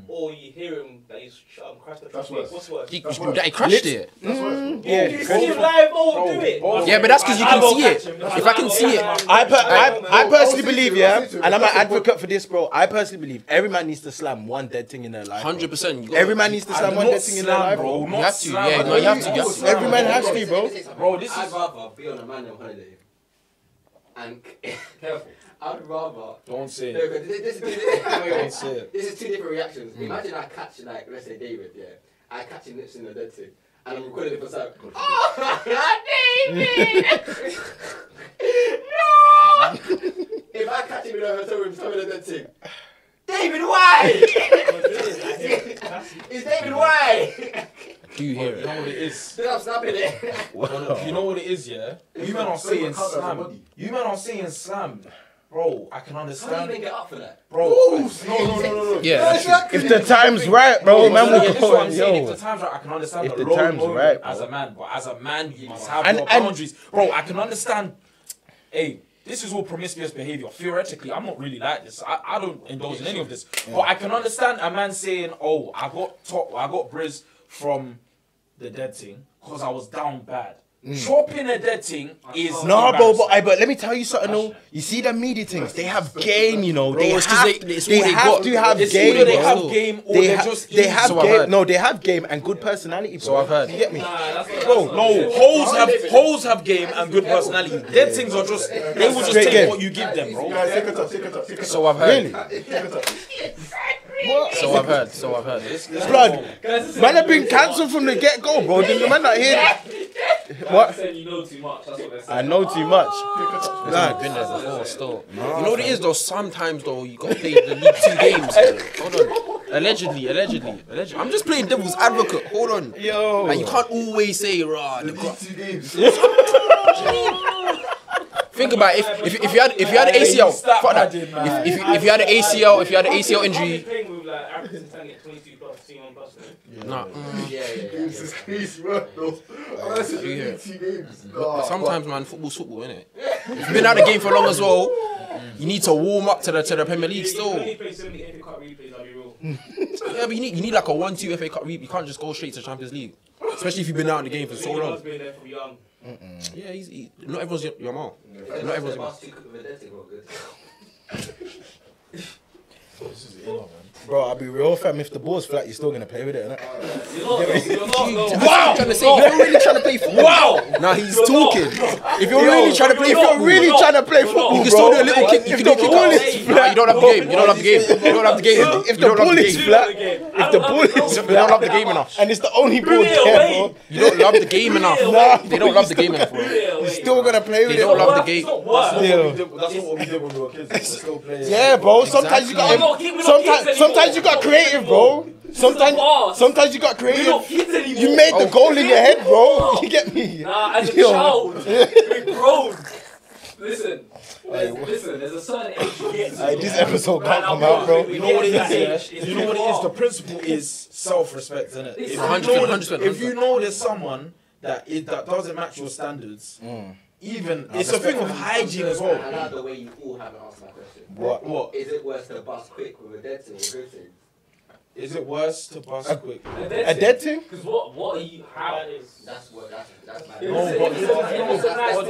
or you hear him that he's crashed the That's chopped babe. worse. What's worse? He crushed it. That's worse. Yeah. You see him live, oh, do it. Yeah, but that's because you I can will see catch it. him. If I can see it, I personally believe, yeah, I'll see to it. and I'm an advocate for this, bro. I personally believe every man needs to slam one dead thing in their life. 100%. Every man needs to slam one dead thing in their life, bro. bro. You have to. Yeah, no, you have to. You have to. Every man has to, bro. Bro, this I'd is- rather be on a man holiday. And Careful. I'd rather. Don't say No, it. 'cause Don't say it. this is two different reactions. Imagine I catch, like, let's say David, yeah. I catch him lips in the dead thing. And I'm recording it for sound. Oh, David! No! If I catch him in a hotel room, telling the dead thing. David, why? It's David, why? Do you hear You it? know what it is? Then I'm snapping it. You know what it is, yeah? You men are saying slam. You men are saying slam. Bro, I can How do you understand. even get up for that? Bro, no. Yeah, that's true. If the time's right, bro, man, Yeah, will this is what I'm go, saying. If yo. the time's right, I can understand If the the low time's moment right, as bro. a man. But as a man, you must have And- your and- boundaries. Bro, I can understand. Hey, this is all promiscuous behavior. Theoretically, I'm not really like this. I don't indulge in any of this. But I can understand a man saying, "Oh, I got Briz from the dead thing because I was down bad." Chopping a dead thing is No, bro, embarrassing. but let me tell you something. No, you see the media things. They have game, you know. They it's 'cause have, it's they all they have got. to have It's game. either they bro. have game or they're just they have So I've game. heard. No, they have game and good personality. Bro. So I've heard. You get me? No, hoes have game and good personality. Dead things are just they will just Straight take game. what you give them, bro. Guys, take it up. So I've heard. Really? So I've heard. So I've heard. Blood. Man have been cancelled from the get go, bro. Did the man not hear? What? Saying you know too much. That's what they're I saying. know too much. I've been there before. Still. You know what it is though. Sometimes though, you gotta play the League 2 games. Hold on. Allegedly. I'm just playing devil's advocate. Hold on. Yo. Like you can't always say raw. Think about it, if you had an ACL, fuck that. If you had an ACL injury, Playing with like Africans trying to get 22 plus, 21 plus. nah. This is crazy, bro. Unless it's Yeah. 80 games. But sometimes, man, football's football, innit? If you've been out of the game for long as well, you need to warm up to the Premier League You still. only play so many FA Cup replays, I'll be real. Yeah, but you need like a 1-2 FA Cup reap. You can't just go straight to Champions League, especially if you've been out of the game for so long. Anyone's been there from young. Yeah, not everyone's your mom. Not everyone's your mom. Bro, I'll be real, fam. If the ball's flat, you're still gonna play with it, innit? You're not, no. Wow! If you're really trying to play football, Nah, he's talking. If you're really trying to play football, Really trying to play football, you can bro. still do a little kick. You can do a kick out. Nah, you don't have the game. You don't have the game. You don't have the game. If the ball is flat, if the ball is You don't love the game enough. and it's the only ball it there, away. bro, You don't love the game enough. They don't love the game enough, bro. you're still gonna play with They it. don't bro. love the game. That's not what we did when we were kids. We're still playing. Yeah, bro. Sometimes you got. Sometimes you got creative, bro. Sometimes you got creative. You made the goal in your head, bro. You get me? Nah, as a Yo. child, we've grown. Listen, there's a certain age you get to. This episode can't come out, bro. You know what it is, yeah? You know what it is? The principle is self-respect, isn't it? If you 100%. if you know there's someone that doesn't match your standards, even it's a thing of hygiene as well. I like the way you all haven't answered my question. What? Is it worse to bust quick with a dead thing or a good thing? Is it worse to bust quick? A dead thing? Because what are you? How is? That's my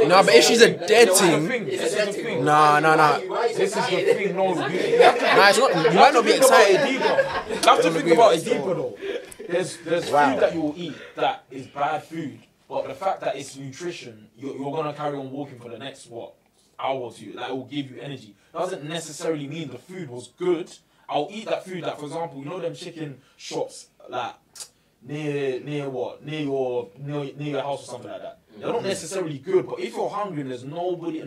Nah, but if she's a dead thing, This is the thing. nah. This is the thing. No, Nah, it's not. You might not be excited. You have to think about it deeper though. There's food that you will eat that is bad food, but the fact that it's nutrition, you're gonna carry on walking for the next hour or two. Like it will give you energy. Doesn't necessarily mean the food was good. I'll eat that food. Like for example, you know them chicken shops like near your house or something like that. They're not necessarily good, but if you're hungry and there's nobody,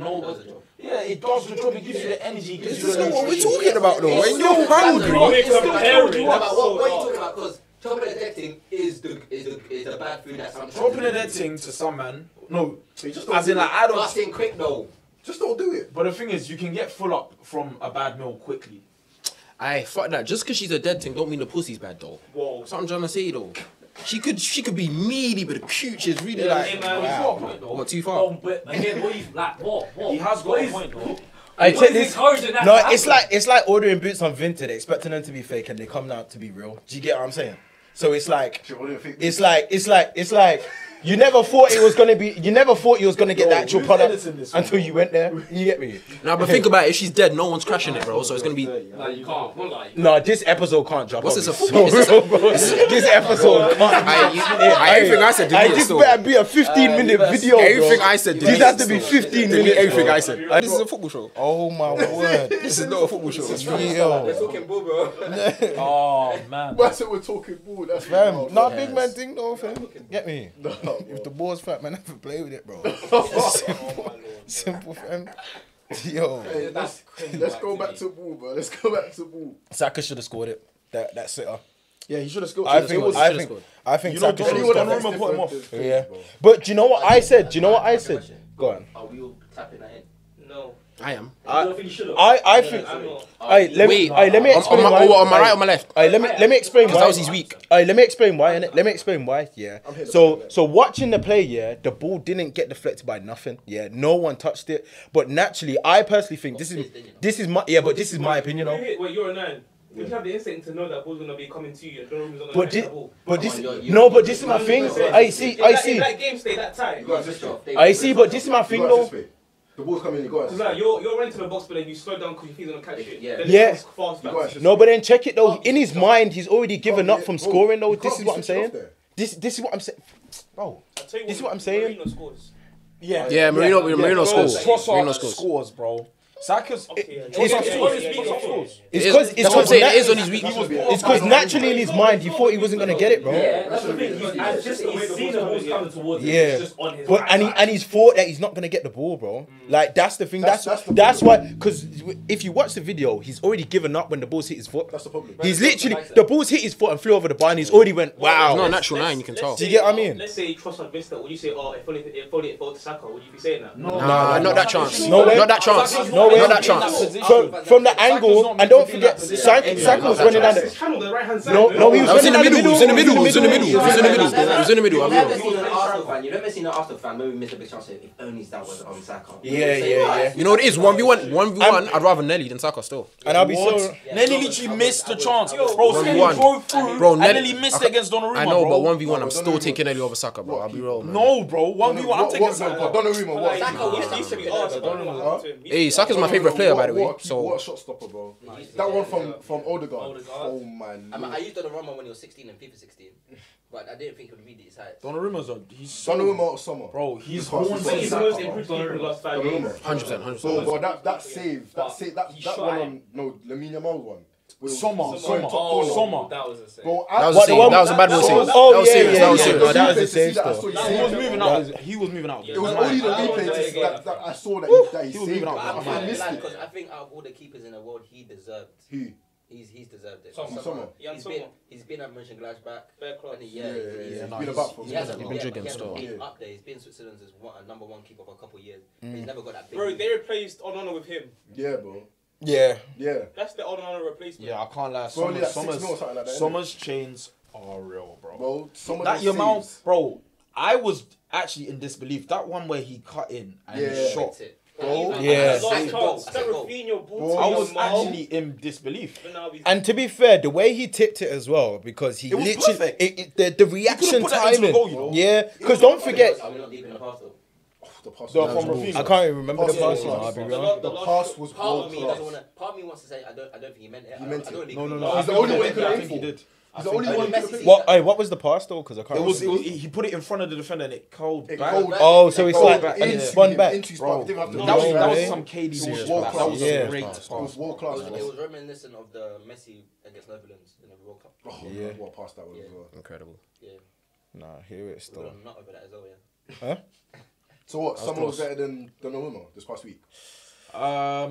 yeah, it does the job. It gives you the energy. It gives you This is the not what we're nutrition. talking about though. When you're hungry, What are you talking about? Because chopping a dead thing is the bad food that sometimes. Chopping a dead thing to some man, no, as in like I don't. Busting quick though. Just don't do it. But the thing is, you can get full up from a bad meal quickly. Aye, fuck that. Just because she's a dead thing don't mean the pussy's bad though. Whoa. That's what I'm trying to say though. She could be meaty, but the cooch is really like. Hey, man, He's got a point though. What, too far? But again, what you like? What? He has got a point though. I What take is this. encouraging that No, to it's happen? like ordering boots on Vinted, expecting them to be fake, and they come out to be real. Do you get what I'm saying? So it's like, you never thought it was gonna be. You never thought you was gonna get the actual who's product editing this until you went there. You get me? Nah, but think about it. If she's dead, no one's crashing it, bro. So it's gonna be. Like, you can't. What, like? No, this episode can't drop. What's this, a obviously. football? So real, bro. This episode can't. Everything I said, delete it This still. better be a 15-minute video, bro. Everything I said, This delete has it to be still. 15 Delete minutes. everything bro. I said. This is a football show. Oh my word! This is not a football show. We're talking bull, bro. Oh man. That's what we're talking ball. That's Fam, not a big man thing though, fam. Get me? If the ball's fat, man, never play with it, bro. Simple, fam. Yo, Hey, let's go back to ball, bro. Let's go back to ball. Saka should have scored it. That sitter. Yeah, he should have scored. I think You know, Saka should have Donnarumma scored. put him off. Yeah, but do you know what I said? Go on. Are we all tapping that in? No. I am. I don't think you should have. I think. I'm not. Let me explain why. On my right or my left? Let me explain why. That was his week. Let me explain why. Innit? Let me explain why. Yeah. So watching the play, yeah, the ball didn't get deflected by nothing. Yeah, no one touched it. But naturally, I personally think this is my but this is my opinion. Though. Wait, you're a 9. Would you have the instinct to know that ball's gonna be coming to you and Donnarumma's not gonna But catch the ball? but this is my thing. I see. If that game stayed that tight. I see. But this is my thing though. The ball's coming, you got Cause like you're running to the box, but then you slow down because you think you're gonna catch it. Yeah. Then Yeah. it comes fast back. No, but then check it though. In his mind, he's already given up from scoring though. This is what I'm saying. This is what I'm saying, bro. I'll tell you This is what I'm saying. Marino scores. Yeah, Marino scores. Marino scores. Scores, bro. Saka's. It's That's what I'm saying. It is on his week. It's because naturally in his mind, he thought he wasn't gonna get it, bro. Yeah, that's the thing. He's seen the balls coming towards him. Yeah, It's just on his but and he's thought that he's not gonna get the ball, bro. Like that's the thing. That's why. Because if you watch the video, he's already given up when the ball's hit his foot. That's the problem. He's literally the ball's hit his foot and flew over the bar, and he's already went wow. He's not a natural 9, you can tell. Do you get what I mean? Let's say Trossard missed that. Would you say, oh, if only it fell to Saka? Would you be saying that? Nah, not that chance. No way. Not that chance. No way. Not that chance. From the angle, and don't forget, Saka was running down His the. channel, the right hand side. No, he was I was in running the down middle. He was in the middle. He was in the middle. He was in the middle. He was in the middle. You've I'll be never honest. seen an Arsenal fan. You've never seen an Arsenal fan maybe miss a big chance if only that was on Saka. Yeah. You know what it is? 1v1. I'd rather Nelly than Saka still. And I'll be so. Nelly literally missed the chance. Bro, 1v1. Nelly drove through. Bro, and Nelly missed it against Donnarumma. I know, bro. but 1v1, I'm still taking Nelly over Saka, bro. I'll be real, man. No, bro. 1v1. I'm taking Saka. Donnarumma, what? Saka used to be Arsenal. Hey, Saka's my favourite player, by the way. What So a shot stopper, bro. That one from Odegaard. Oh man. I used Donnarumma when he was 16 and FIFA 16, but I didn't think he would read his heights. Donnarumma's he's Donnarumma or Sommer. Bro, he's Pass born to He's the Saka. most improved keeper in the last 5 years. 100%. Bro, that save, that one on Lamine Yamal one. Sommer. That was a save. Bro, That was a bad one save. Oh, That was serious. That was serious. That was a save still. He was moving out. It was only the replay that I saw that he saved. moving out. I missed it. Because I think out of all the keepers in the world, he deserved. Who? He's deserved it. Sommer. He's been at Mönchengladbach. Fair class. And Yeah, he's he's been about for he hasn't He's been drinking still. been up there. He's been Switzerland's number one keeper for a couple of years. He's never got that big. Bro, they replaced Onana with him. Yeah, bro. Yeah. Yeah. That's the Onana replacement. Yeah, I can't lie. Bro, only like 6 mil or something like that. innit? Summer's chains are real, bro. Bro, some of That those your mouth, saves. bro. I was actually in disbelief. That one where he cut in and Yeah. he shot. Bro. Yeah. Last That's a goal. chance. That's That a goal. Rafinha ball. Bro, I was actually in disbelief. And to be fair, the way he tipped it as well, because he It was literally perfect. the reaction put that into the timing. goal, you know? Yeah, because don't forget, Are we not deep in the pass though? The pass. No, was from balls. Rafinha. I can't even remember the Pass pass. was I'll be balls. real. The pass was Part of me world doesn't class. want to. Part of me wants to say I don't think he meant it. He meant I don't it. really No. He's the only one who could I aim think he for. did. He's the only one who could What was the pass though? Because I can't. It was remember. he put it in front of the defender and it curled back. Oh, so it's like Yeah. it spun back. Into his Bro, back. Didn't have to that do was that. way. some KD bullshit. world That class. was Yeah. a great It was pass. world class. It was reminiscent of the Messi against Netherlands in the World Cup. Oh, Yeah. what a pass that was as well. Incredible. Yeah, Nah, hear it we still. got a nut over that as well. Yeah. So what? Someone was close. better than Donnarumma this past week. Yeah,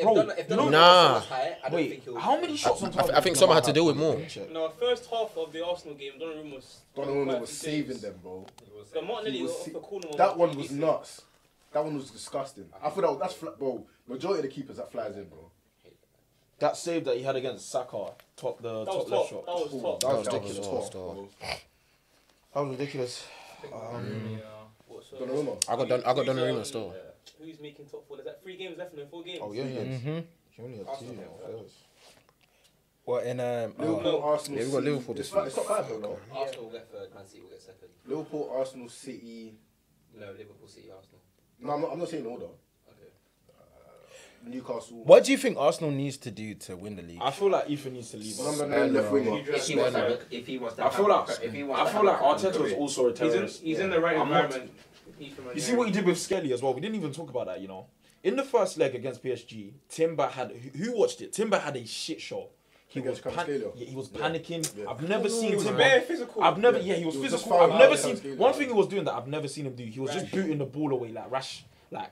bro. If Donnarumma Nah. was high, I don't think Wait, he'll. how many shots on target? I think someone had to deal with more. No, first half of the Arsenal game, Donnarumma was. Donnarumma was saving them, bro. The Martinelli He was off the corner. That one was nuts. That one was disgusting. I thought that's bro. Majority of the keepers that flies in, bro. That save that he had against Saka, top That was left top. shot. That was top. That was ridiculous. top, Still. bro. That was ridiculous. Donnarumma. I got Donnarumma still. Who's making top 4? There's like 3 games left in the 4 games. Oh yeah. Mm-hmm. He only had two. What in Liverpool, Arsenal. Yeah, we got City. Liverpool this It's top 5 though, no? Arsenal will get third, Man City will get second. Liverpool, Arsenal, City. No, Liverpool, City, Arsenal. No, I'm not saying order. Okay. Newcastle. What do you think Arsenal needs to do to win the league? I feel like Ethan needs to leave us. Number 9 left winger. If he wants to, if he wants to, I feel like Arteta Arteta was also a terrorist. He's in the right I'm not- environment. You see what he did with Skelly as well. We didn't even talk about that, you know. In the first leg against PSG, Timber had who watched it? Timber had a shit show. He was Against Kvaratskhelia? yeah, he was panicking. Yeah. I've never seen He was Timber. bare physical. I've never Yeah. he was He was just physical. fouling I've never out seen Kvaratskhelia. one thing he was doing that I've never seen him do. He was just booting the ball away like rash, like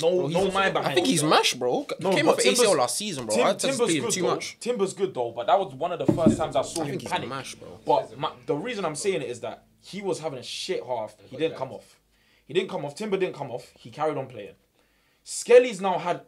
no mind behind. I think he's mash, bro. No, Came but off ACL Timber's- last season, bro. I just paid him too though. much. Timber's good though, but that was one of the first times I saw I him think he's panic. mash, bro. But the reason I'm saying it is that he was having a shit half. He didn't come off. Timber didn't come off. He carried on playing. Skelly's now had,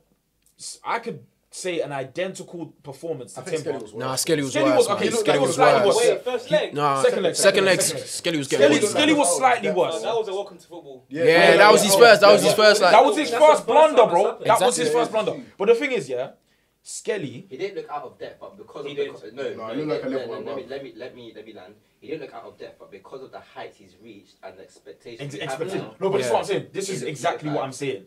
I could say, an identical performance to Timber. Nah, Skelly was Skelly worse. was okay. man. Look, Skelly that was slightly worse. worse. Wait, first leg. Nah, Second leg. second leg. Second leg. Skelly was getting worse. Skelly was slightly worse. That was a welcome to football. Yeah, that was his first. That was his first. Like, That was his That's first the first blunder, time bro. that's happened. That was his Exactly. first blunder. But the thing is, yeah, Skelly. He didn't look out of depth, but because He of did. the No, he looked like a level let above. me land. He didn't look out of depth, but because of the heights he's reached and the expectations. we have Expectation. now, No, but this is Yeah. what I'm saying. This is He's a exactly good what guy. I'm saying.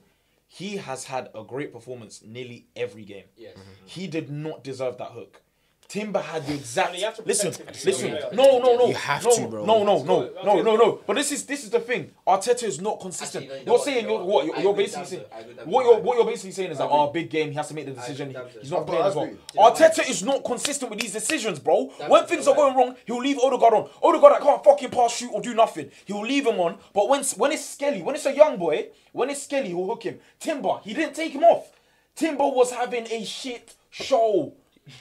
He has had a great performance nearly every game. Yes. He did not deserve that hook. Timber had the exact. You have to Listen, protect him. listen. Yeah. No. You have no, to, bro. No. But this is the thing. Arteta is not consistent. Actually, no, you know You're what, saying you know you're what? I you're agree basically with saying Damso. I agree with Damso. what you're basically saying is that big game, he has to make the decision. agree with Damso. He's not I playing as well. agree. Arteta is not consistent with these decisions, bro. Damso's When things are right. going wrong, he'll leave Odegaard on. Odegaard that can't fucking pass, shoot, or do nothing. He'll leave him on. But when it's Skelly, when it's a young boy, when it's Skelly, he'll hook him. Timber, he didn't take him off. Timber was having a shit show.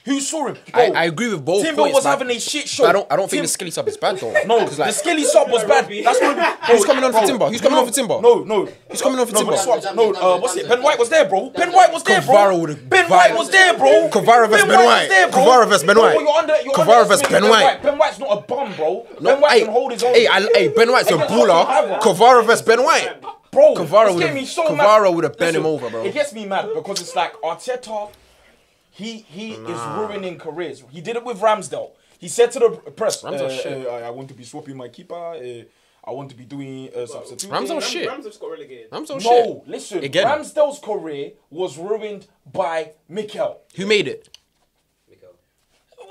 Who saw him? Bro, I agree with both Timber points, was but- having a shit show. But I don't think Tim- the Skelly sub is bad though. No, 'Cause, like, the Skelly sub was bad. That's what Who's coming on for Timber? Who's coming on for Timber? No. Who's coming on for No, Timber? but swap. No, what's it? Ben White was there, bro. Ben White was there, Kvara bro. would've Ben White was there, bro. Kvara versus Ben White. was there, bro. Kvara versus Ben No, White. you're Kvara versus underestimating Ben White. Ben White's not a bum, bro. No, Ben White hey, can hold his own. Hey, Ben White's a Hey, baller. Kvara versus Ben White. Bro, Kvara it's would've- getting me so Kvara mad. would've bent him Listen, over, bro. It gets me mad because it's like Arteta, he is ruining careers. He did it with Ramsdale. He said to the press, Ramsdale shit. I want to be swapping my keeper. I want to be doing substitute. Ramsdale shit. Rams just got relegated. Ramsdale shit. No, listen. Again. Ramsdale's career was ruined by Mikel. Who made it? Mikel.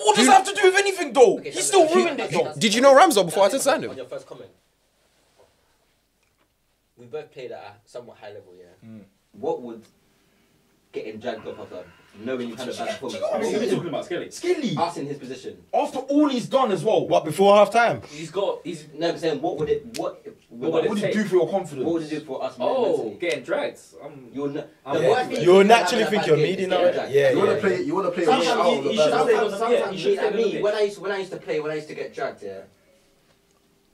What does that have to do with anything, though? Okay, He so still that- ruined it, though. Did you know Ramsdale before I That's signed him? On your first comment, we both played at a somewhat high level, yeah. What would getting dragged off after knowing you had a bad performance? What are you talking about, Skelly? Skilly. Us in his position. After all he's done as well, What, before half time? He's No, I'm saying what would it what would he do for your confidence? what would it do for us oh, mentally? getting dragged. You'll Yeah. You'll naturally think you're meaty now. Yeah, You wanna yeah. play? You wanna play? Sometimes out of you the should bad- stay- Sometimes yeah, you should me, stay on the pitch. when I used to get dragged, yeah.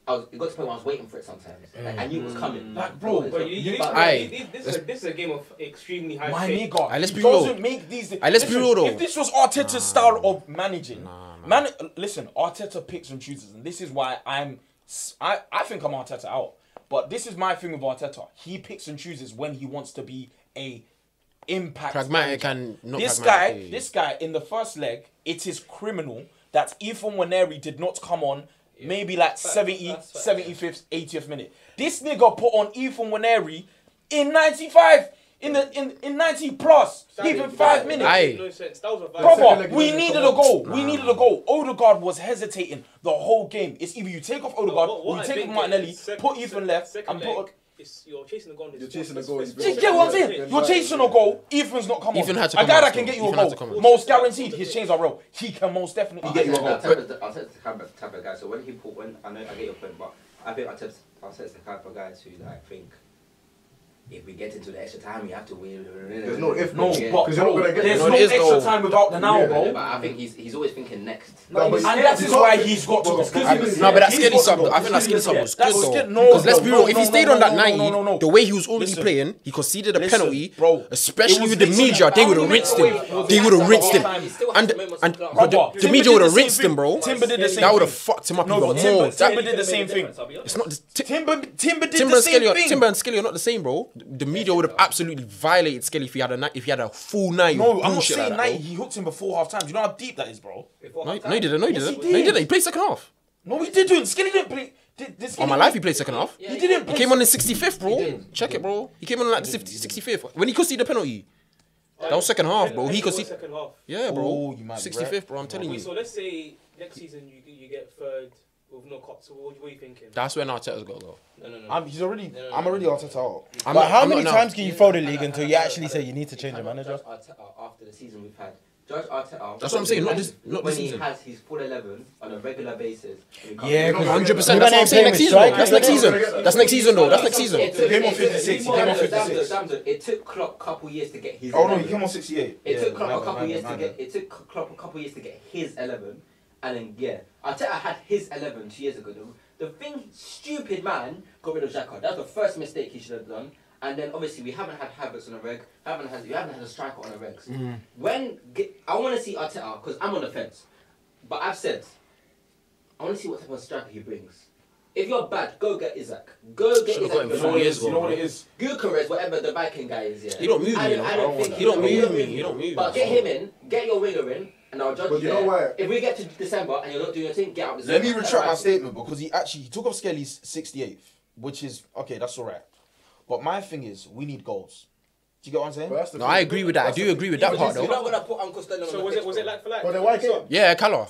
It got to the point where I was waiting for it sometimes. Like, I knew it was coming. Like, bro, But you need to. Aye. This is a game of extremely high My stakes. nigga, Aye, let's he be real. doesn't make these. Let's be real, though. If this was Arteta's style of managing, listen, Arteta picks and chooses, and this is why I think I'm Arteta out. But this is my thing with Arteta. He picks and chooses when he wants to be a impact. Pragmatic manager. and not this pragmatic, yeah. This guy in the first leg, it is criminal that Ethan Waneri did not come on. Maybe like 70th, 75th, 80th minute. This nigga put on Ethan Waneri in 95, in 90 plus, even 5 minutes. Aye. No sense. That was a bad Brother, leg we doesn't needed come a on. goal. We needed a goal. Odegaard was hesitating the whole game. It's either you take off Odegaard or you take off Martinelli, put Ethan left, and put. You're chasing the goal. You're chasing the goal. Do you get what I'm saying? You're chasing a goal. Ethan's not come on. Ethan had to A come guy on that still. can get you Ethan a had to come goal. on. Most guaranteed, his chains are real. He can most definitely get you a goal. I'll take the type of guy. So when I know I get your point, but I think I'll take the type of guys who like think if we get into the extra time, we have to win. There's no if, No, no, but because you're not gonna get there's there. no it is extra though. time without the now, Yeah, bro. But I think he's always thinking next. No, but And that is why he's got to go. No, but that Skelly sub, I think that Skelly sub was good That's though. Skelly- no, Because let's no, be no, real, if he no, stayed no, on that no, 90, no. the way he was already Listen. playing, he conceded a Listen, penalty, bro. especially It was with the literally media, they would have about rinsed the him. way- They would have rinsed him. He still And has moments and of class. but Brother, the Timber media did would the have same rinsed thing. him, bro. Timber did the same That would have thing. fucked him up No, even but more. Timber did the same thing. It's not Timber did Timber the and same Skelly. thing. Timber and Skelly are not the same, bro. The media would have absolutely violated Skelly if he had a full night. No, of I'm not bullshit saying like 90. that, He hooked him before half time. Do you know how deep that is, bro? bro. No, he didn't. No, he Yes, didn't. he No, he did. didn't. He played second half. No, he didn't. Skinny didn't play. Did On my life, he played second half. He didn't. He came on in 65th, bro. did. Check it, bro. He came on in like the 65th when he conceded the penalty. That was second half, bro. He conceded. second half. Yeah, bro. Oh, you might be 65th, bro. I'm telling Wait, you. so let's say next season you get third with no cup. So what are you thinking? That's when Arteta's got to go. No. I'm already Arteta out. I'm But not- how I'm many not now. times can you throw the league until you actually say you need to change your manager? Judge Arteta after the season we've had. Judge Arteta. That's what I'm saying, not this when he season. has his full 11 on a regular basis. and he comes Yeah, in. 'cause 100%. We're That's what not I'm saying. playing Next with season, though. strikers. That's next season. That's next season, though. That's next season. It took- He came on 56. He came on 56. Damso, it took Klopp a couple years to get his. Oh no, 11. he came on 68. It Yeah, took Klopp a remember, couple years to remember. get. It took Klopp a couple years to get his 11, and then Arteta had his 11 2 years ago. The thing, stupid man, got rid of Xhaka. That's the first mistake he should have done. And then obviously we haven't had Havertz on a reg. We haven't had a striker on a regs. I want to see Arteta because I'm on the fence. But I've said I want to see what type of striker he brings. If you're bad, go get Isaac. Go get Should've got him Isaac. 4 years ago. You know what it is? Gyökeres, whatever the Viking guy is, yeah. He don't move me, you know. I don't think He don't he move me. He don't move But me. get him in, get your winger in, and I'll judge But you you know there. why? If we get to December and you're not doing your thing, get out Let December. me retract my statement because he took off Skelly's 68th, which is okay. That's all right. But my thing is, we need goals. Do you get what I'm saying? But that's the No, thing. I agree with that. I do agree with that part You're though. not gonna put Uncle Stellan on So the was pitch, it bro. like for like? But then why get him? Yeah, Callum.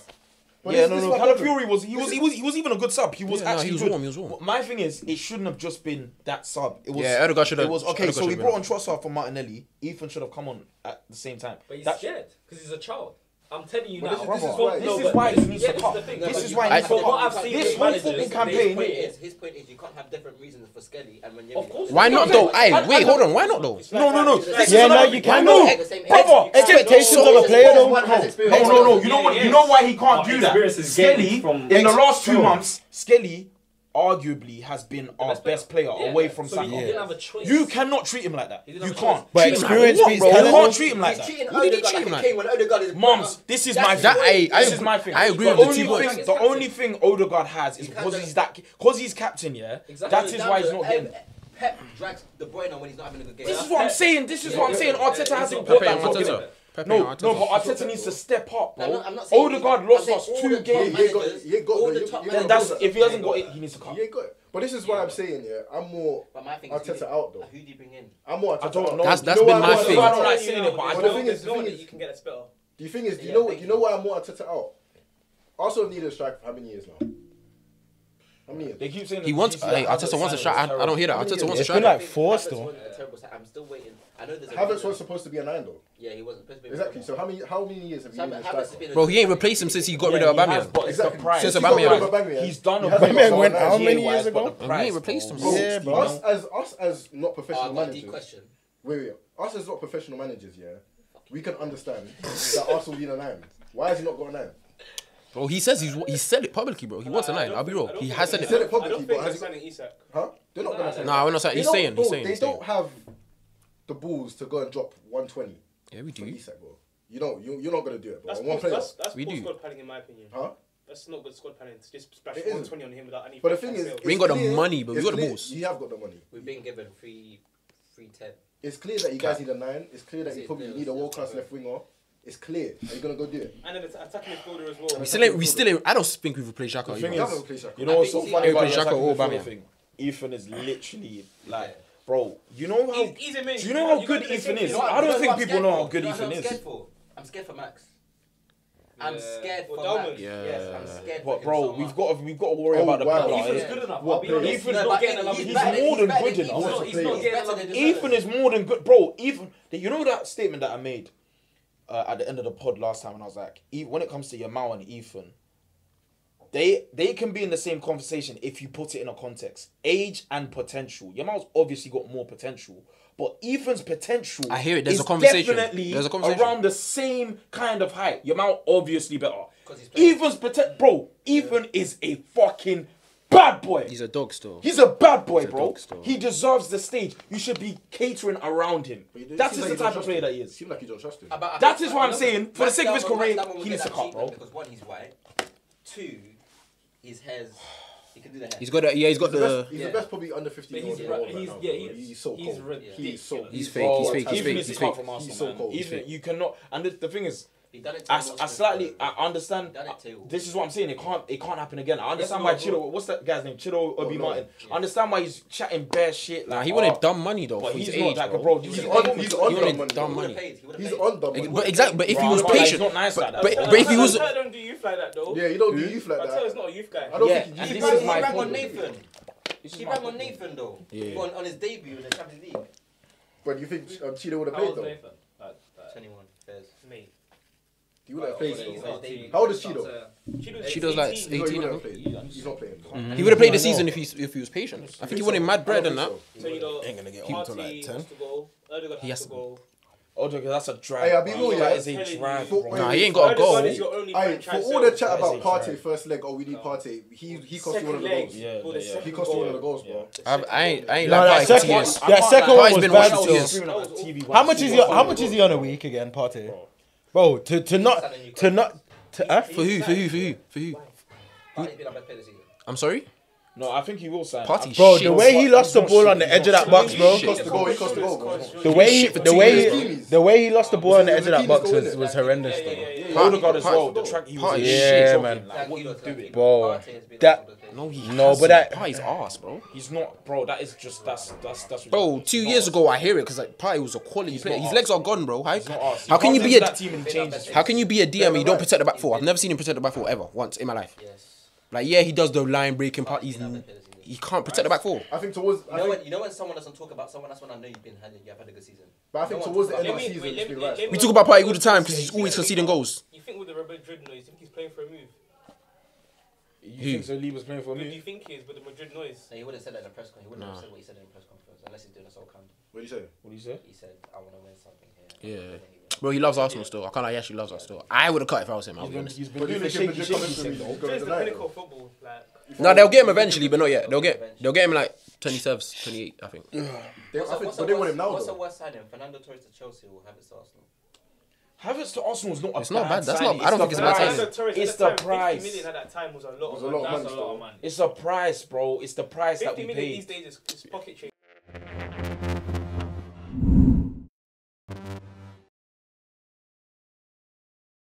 But Yeah, this no, is no. my Callum problem. Fury was even a good sub. He was Yeah, no, actually he was good. warm, he was warm. My thing is, it shouldn't have just been that sub. It was. Yeah, Odegaard should have- It was okay. Odegaard So we should have brought on Trossard for Martinelli. Ethan should have come on at the same time. But he's That- scared because he's a child. I'm telling you But now. this is Brother, why- this No, is but why he needs yeah, to this cut. is the thing. This No, is but why he I- needs to From what cut. I've seen This with whole managers, fucking they- campaign. His point is you can't have different reasons for Skelly and when Of course. Why not though? Hey, wait, hold on. Why not though? No. Yeah, no, you can No, do. brother. Expectations of a player though. No. You know what? You know why he can't do that. Experience is gained Skelly from- in the last 2 months, Skelly arguably has been our best player Yeah, away from so Saka. he didn't have a choice. You cannot treat him like that. He didn't You have a can't. choice. But Treat him like experience that. beats Bro, you talent. can't treat him like He's that. cheating Who did he Odegaard cheat like him a like? king when Odegaard is Mums, this is my That- thing. I This is my thing. I agree The with the only T-Box. thing, the only thing Odegaard has is because he's captain. Yeah, Exactly. that is why he's not getting. Pep drags De Bruyne when he's not having a good game. This is what I'm saying. This is what I'm saying. Arteta hasn't Pepe got and that job. Arteta. innit? Pepe No, and no, Arteta. but Arteta needs to step up, No, bro. I'm not saying Odegaard I'm lost saying us all 2 the top games. managers- You ain't got all the- the you- top you- Then you- that's managers- if he hasn't got it, he needs to cut. You ain't got it. But this is why I'm saying, yeah, I'm more But my thing is, Arteta out though. who do you bring in? I'm more Arteta I don't out. know. That's You know been why my I'm more thing. Arteta I don't out? like saying it, but I But don't. the thing is, no one that you can get that's better. The thing is, do Yeah, you know why I'm more Arteta out? Arsenal need a striker for how many years now? How many years? They keep saying He wants. Hey, Arteta wants a shot. I don't hear that. Arteta wants a It's been shot. like 4 Havertz still. wasn't a terrible side. I'm still waiting. I know there's a Havertz reason. was supposed to be a 9 though. Yeah, he wasn't supposed to be. Exactly. So how many years have you needed a Havertz has striker? been a Bro, he ain't replaced him since he got rid of Aubameyang. But it's the Exactly. price. Since He got rid of Aubameyang. Aubameyang. He's done a He hasn't good got Aubameyang went someone how else. many GA-wise, years but ago? the And price, he ain't replaced bro. him. Bro, Yeah, bro. us as not professional Oh, I got a deep managers. question. Wait. Us as not professional managers, yeah, we can understand that Arsenal need a 9. Why has he not got a 9? Bro, he says he said it publicly, bro. He wants a 9. I'll be real. He has said He said it. it I publicly, don't but think has they're he? signing Isak. Huh? They're not gonna say. Nah, we're not saying. He's They don't- saying. He's bro, saying. They He's saying. don't have the balls to go and drop 120 Yeah, we for do. Isak, bro. You don't. You're not gonna do it, bro. That's On one player. that's We poor do. squad planning in my opinion. Huh? That's not good squad planning. To just splash It isn't. 120 on him without any. But the thing is, sales. We ain't it's got the clear- money, but we it's got the clear- balls. You have got the money. We've been given 310. It's clear that you guys need a 9. It's clear that you It's probably clear, need a it's world class clear. left winger. It's clear. Are you gonna go do it? And then the attacking midfielder as well. We still ain't. I don't think we've replaced Xhaka. thing You either. is- haven't replaced Xhaka. You know what's so think funny he- about Xhaka the or attacking midfielder Aubameyang. thing? Ethan is literally like, bro. You know how? He's a man. Do you know how You good got the Ethan same is? thing. I don't think people know how You good know what Ethan I'm is. scared for? I'm scared for Max. I'm Yeah. scared for Well, Max. Dalman. Yeah. Yes, I'm scared for But him bro, so we've got to worry Oh, about the wow. player. Ethan's Yeah. good enough. What I'll be player? honest. Ethan's He's No, not but getting another. he's he's better- more than better good than enough. Ethan. He's not getting better another. than Ethan is more than good, bro. Even you know that statement that I made at the end of the pod last time, and I was like, when it comes to Yamal and Ethan, they can be in the same conversation if you put it in a context, age and potential. Yamal's obviously got more potential, but Ethan's potential I hear it, there's is a conversation. definitely There's a conversation. around the same kind of height. Yamal obviously better. 'Cause he's playing. Ethan's bro. Ethan is a fucking bad boy. He's a dog still. He's a bad boy, He's a bro. dog still. He deserves the stage. You should be catering around him. That is the type of player that he is. Seems like you don't trust him. That is why I'm saying, for the sake of his career, he needs to cut, bro. Because one, he's white. Two, his hair's. He can do the hair. He's got. He's got the. He's Yeah. the best probably under 15 But he's year old he's right now, yeah bro. he's He's so cold. ridiculous. He's so. He's so fake, he's cold. fake, he's Ethan fake, needs he's to cut fake. from Arsenal, He's so man. cold. Ethan, you cannot. And the thing is, He done it to I him once slightly, before. I understand. Done it too. This is what I'm saying. It can't happen again. I understand Yes, why no, Chido. What's that guy's name? Chido Obi no. Martin. I understand why he's chatting bare shit. Nah, Like, he wanted dumb money though. But For his he's age, not like a bro. bro. He's He's on He dumb wanted money. dumb He would've money. paid. He would've He's paid. on dumb money. But exactly. But if he Right, was but, like, he's patient, not nice like that. but if he was, Arteta don't do youth like that though. Yeah, you don't do youth like Arteta's that. not a youth guy. I don't Yeah, think and he this does. is my He rang on problem. Nathan. This is He my rang on problem. Nathan though. Yeah. On his debut in the Champions League. But you think Cheetah would have How played old is though? Nathan? Like, 21. Fairs. Mate. He would have played He's though. not dating. How old is Cheetah? She does like 18. No, he 18. would I have think. played. He's not playing. He would have played the season if he was patient. I think he wanted mad bread and that. So you know, Ain't gonna get him till Partey like 10. has to go. Odegaard He has has to to go. Odegaard, that's a drag. Hey, I'll be bro. real, yeah. That is a Telling drag, you. bro. Nah, he ain't got a goal. Is your only Aye, for franchise all the sales. chat That is about a Partey drag. first leg, oh we need Partey. He cost you one of the Second goals. leg, Yeah, for the yeah. second He cost you one of the goal. goals, bro. I ain't No, like that Partey second, for years. that second one was been bad watching still. tears. How much is he on a week again, Partey? Bro, to not For who? Partey's been our best player this season. I'm sorry? No, I think he will sign. Partey bro, shit. the way he lost the ball on the edge of that box, bro. He cost the goal. He cost the goal, bro. The way shit for 2 years, the way he lost the ball on the edge of that box Keane is was horrendous, though. Odegaard as well. The track he was in. Yeah, man. Like, what are you doing? Bro, Partey has been that- our best player. No, he No, but that- Partey's ass, bro. He's not, bro. That is just that's. Bro, 2 years ago I hear it because like Partey was a quality player. not His us. legs are gone, bro. Not us. How can you He be comes a into that team and he changes? how can you be a DM and you don't protect the back four? I've never seen him protect the back four ever once in my life. Yes. Like yeah, he does the line breaking part. He can't protect the back four. I think towards, You know when someone doesn't talk about someone, that's when I know you've had a good season. but I think No one towards the talks end of about the it. season, Let it's me- been right. let me- We talk about Partey all the time because he's always conceding goals. You think with the Real Madrid noise, you think he's playing for a move? You think so? Lee was playing for Who do you me. think he is with the Madrid noise? No, he wouldn't have said that in a press conference. He wouldn't Nah. have said what he said in a press conference unless he's doing a soul cam. What do you say? What do you say? He said, "I want to win something here." Yeah. Bro, he loves Arsenal still. I can't lie, he actually loves us still. I would have cut if I was him, I'll be honest. He's been What do you doing the think if shaky, Madrid shaky comes thing to though. me? Madrid's the pinnacle of football. Like, No, they'll get him eventually, but not yet. They'll get him in like 27, 28, I think. But they want him now, What's the though. worst signing? Fernando Torres to Chelsea or Havertz to Arsenal? Havertz to Arsenal is not a It's not bad. That's signing. not- I don't think it's a bad price. signing. Torres It's at the time, 50 price. million at that time was a lot It was of a lot money. of That's money a lot of money. It's the price, bro. It's the price that 50 we million paid. these days is pocket change.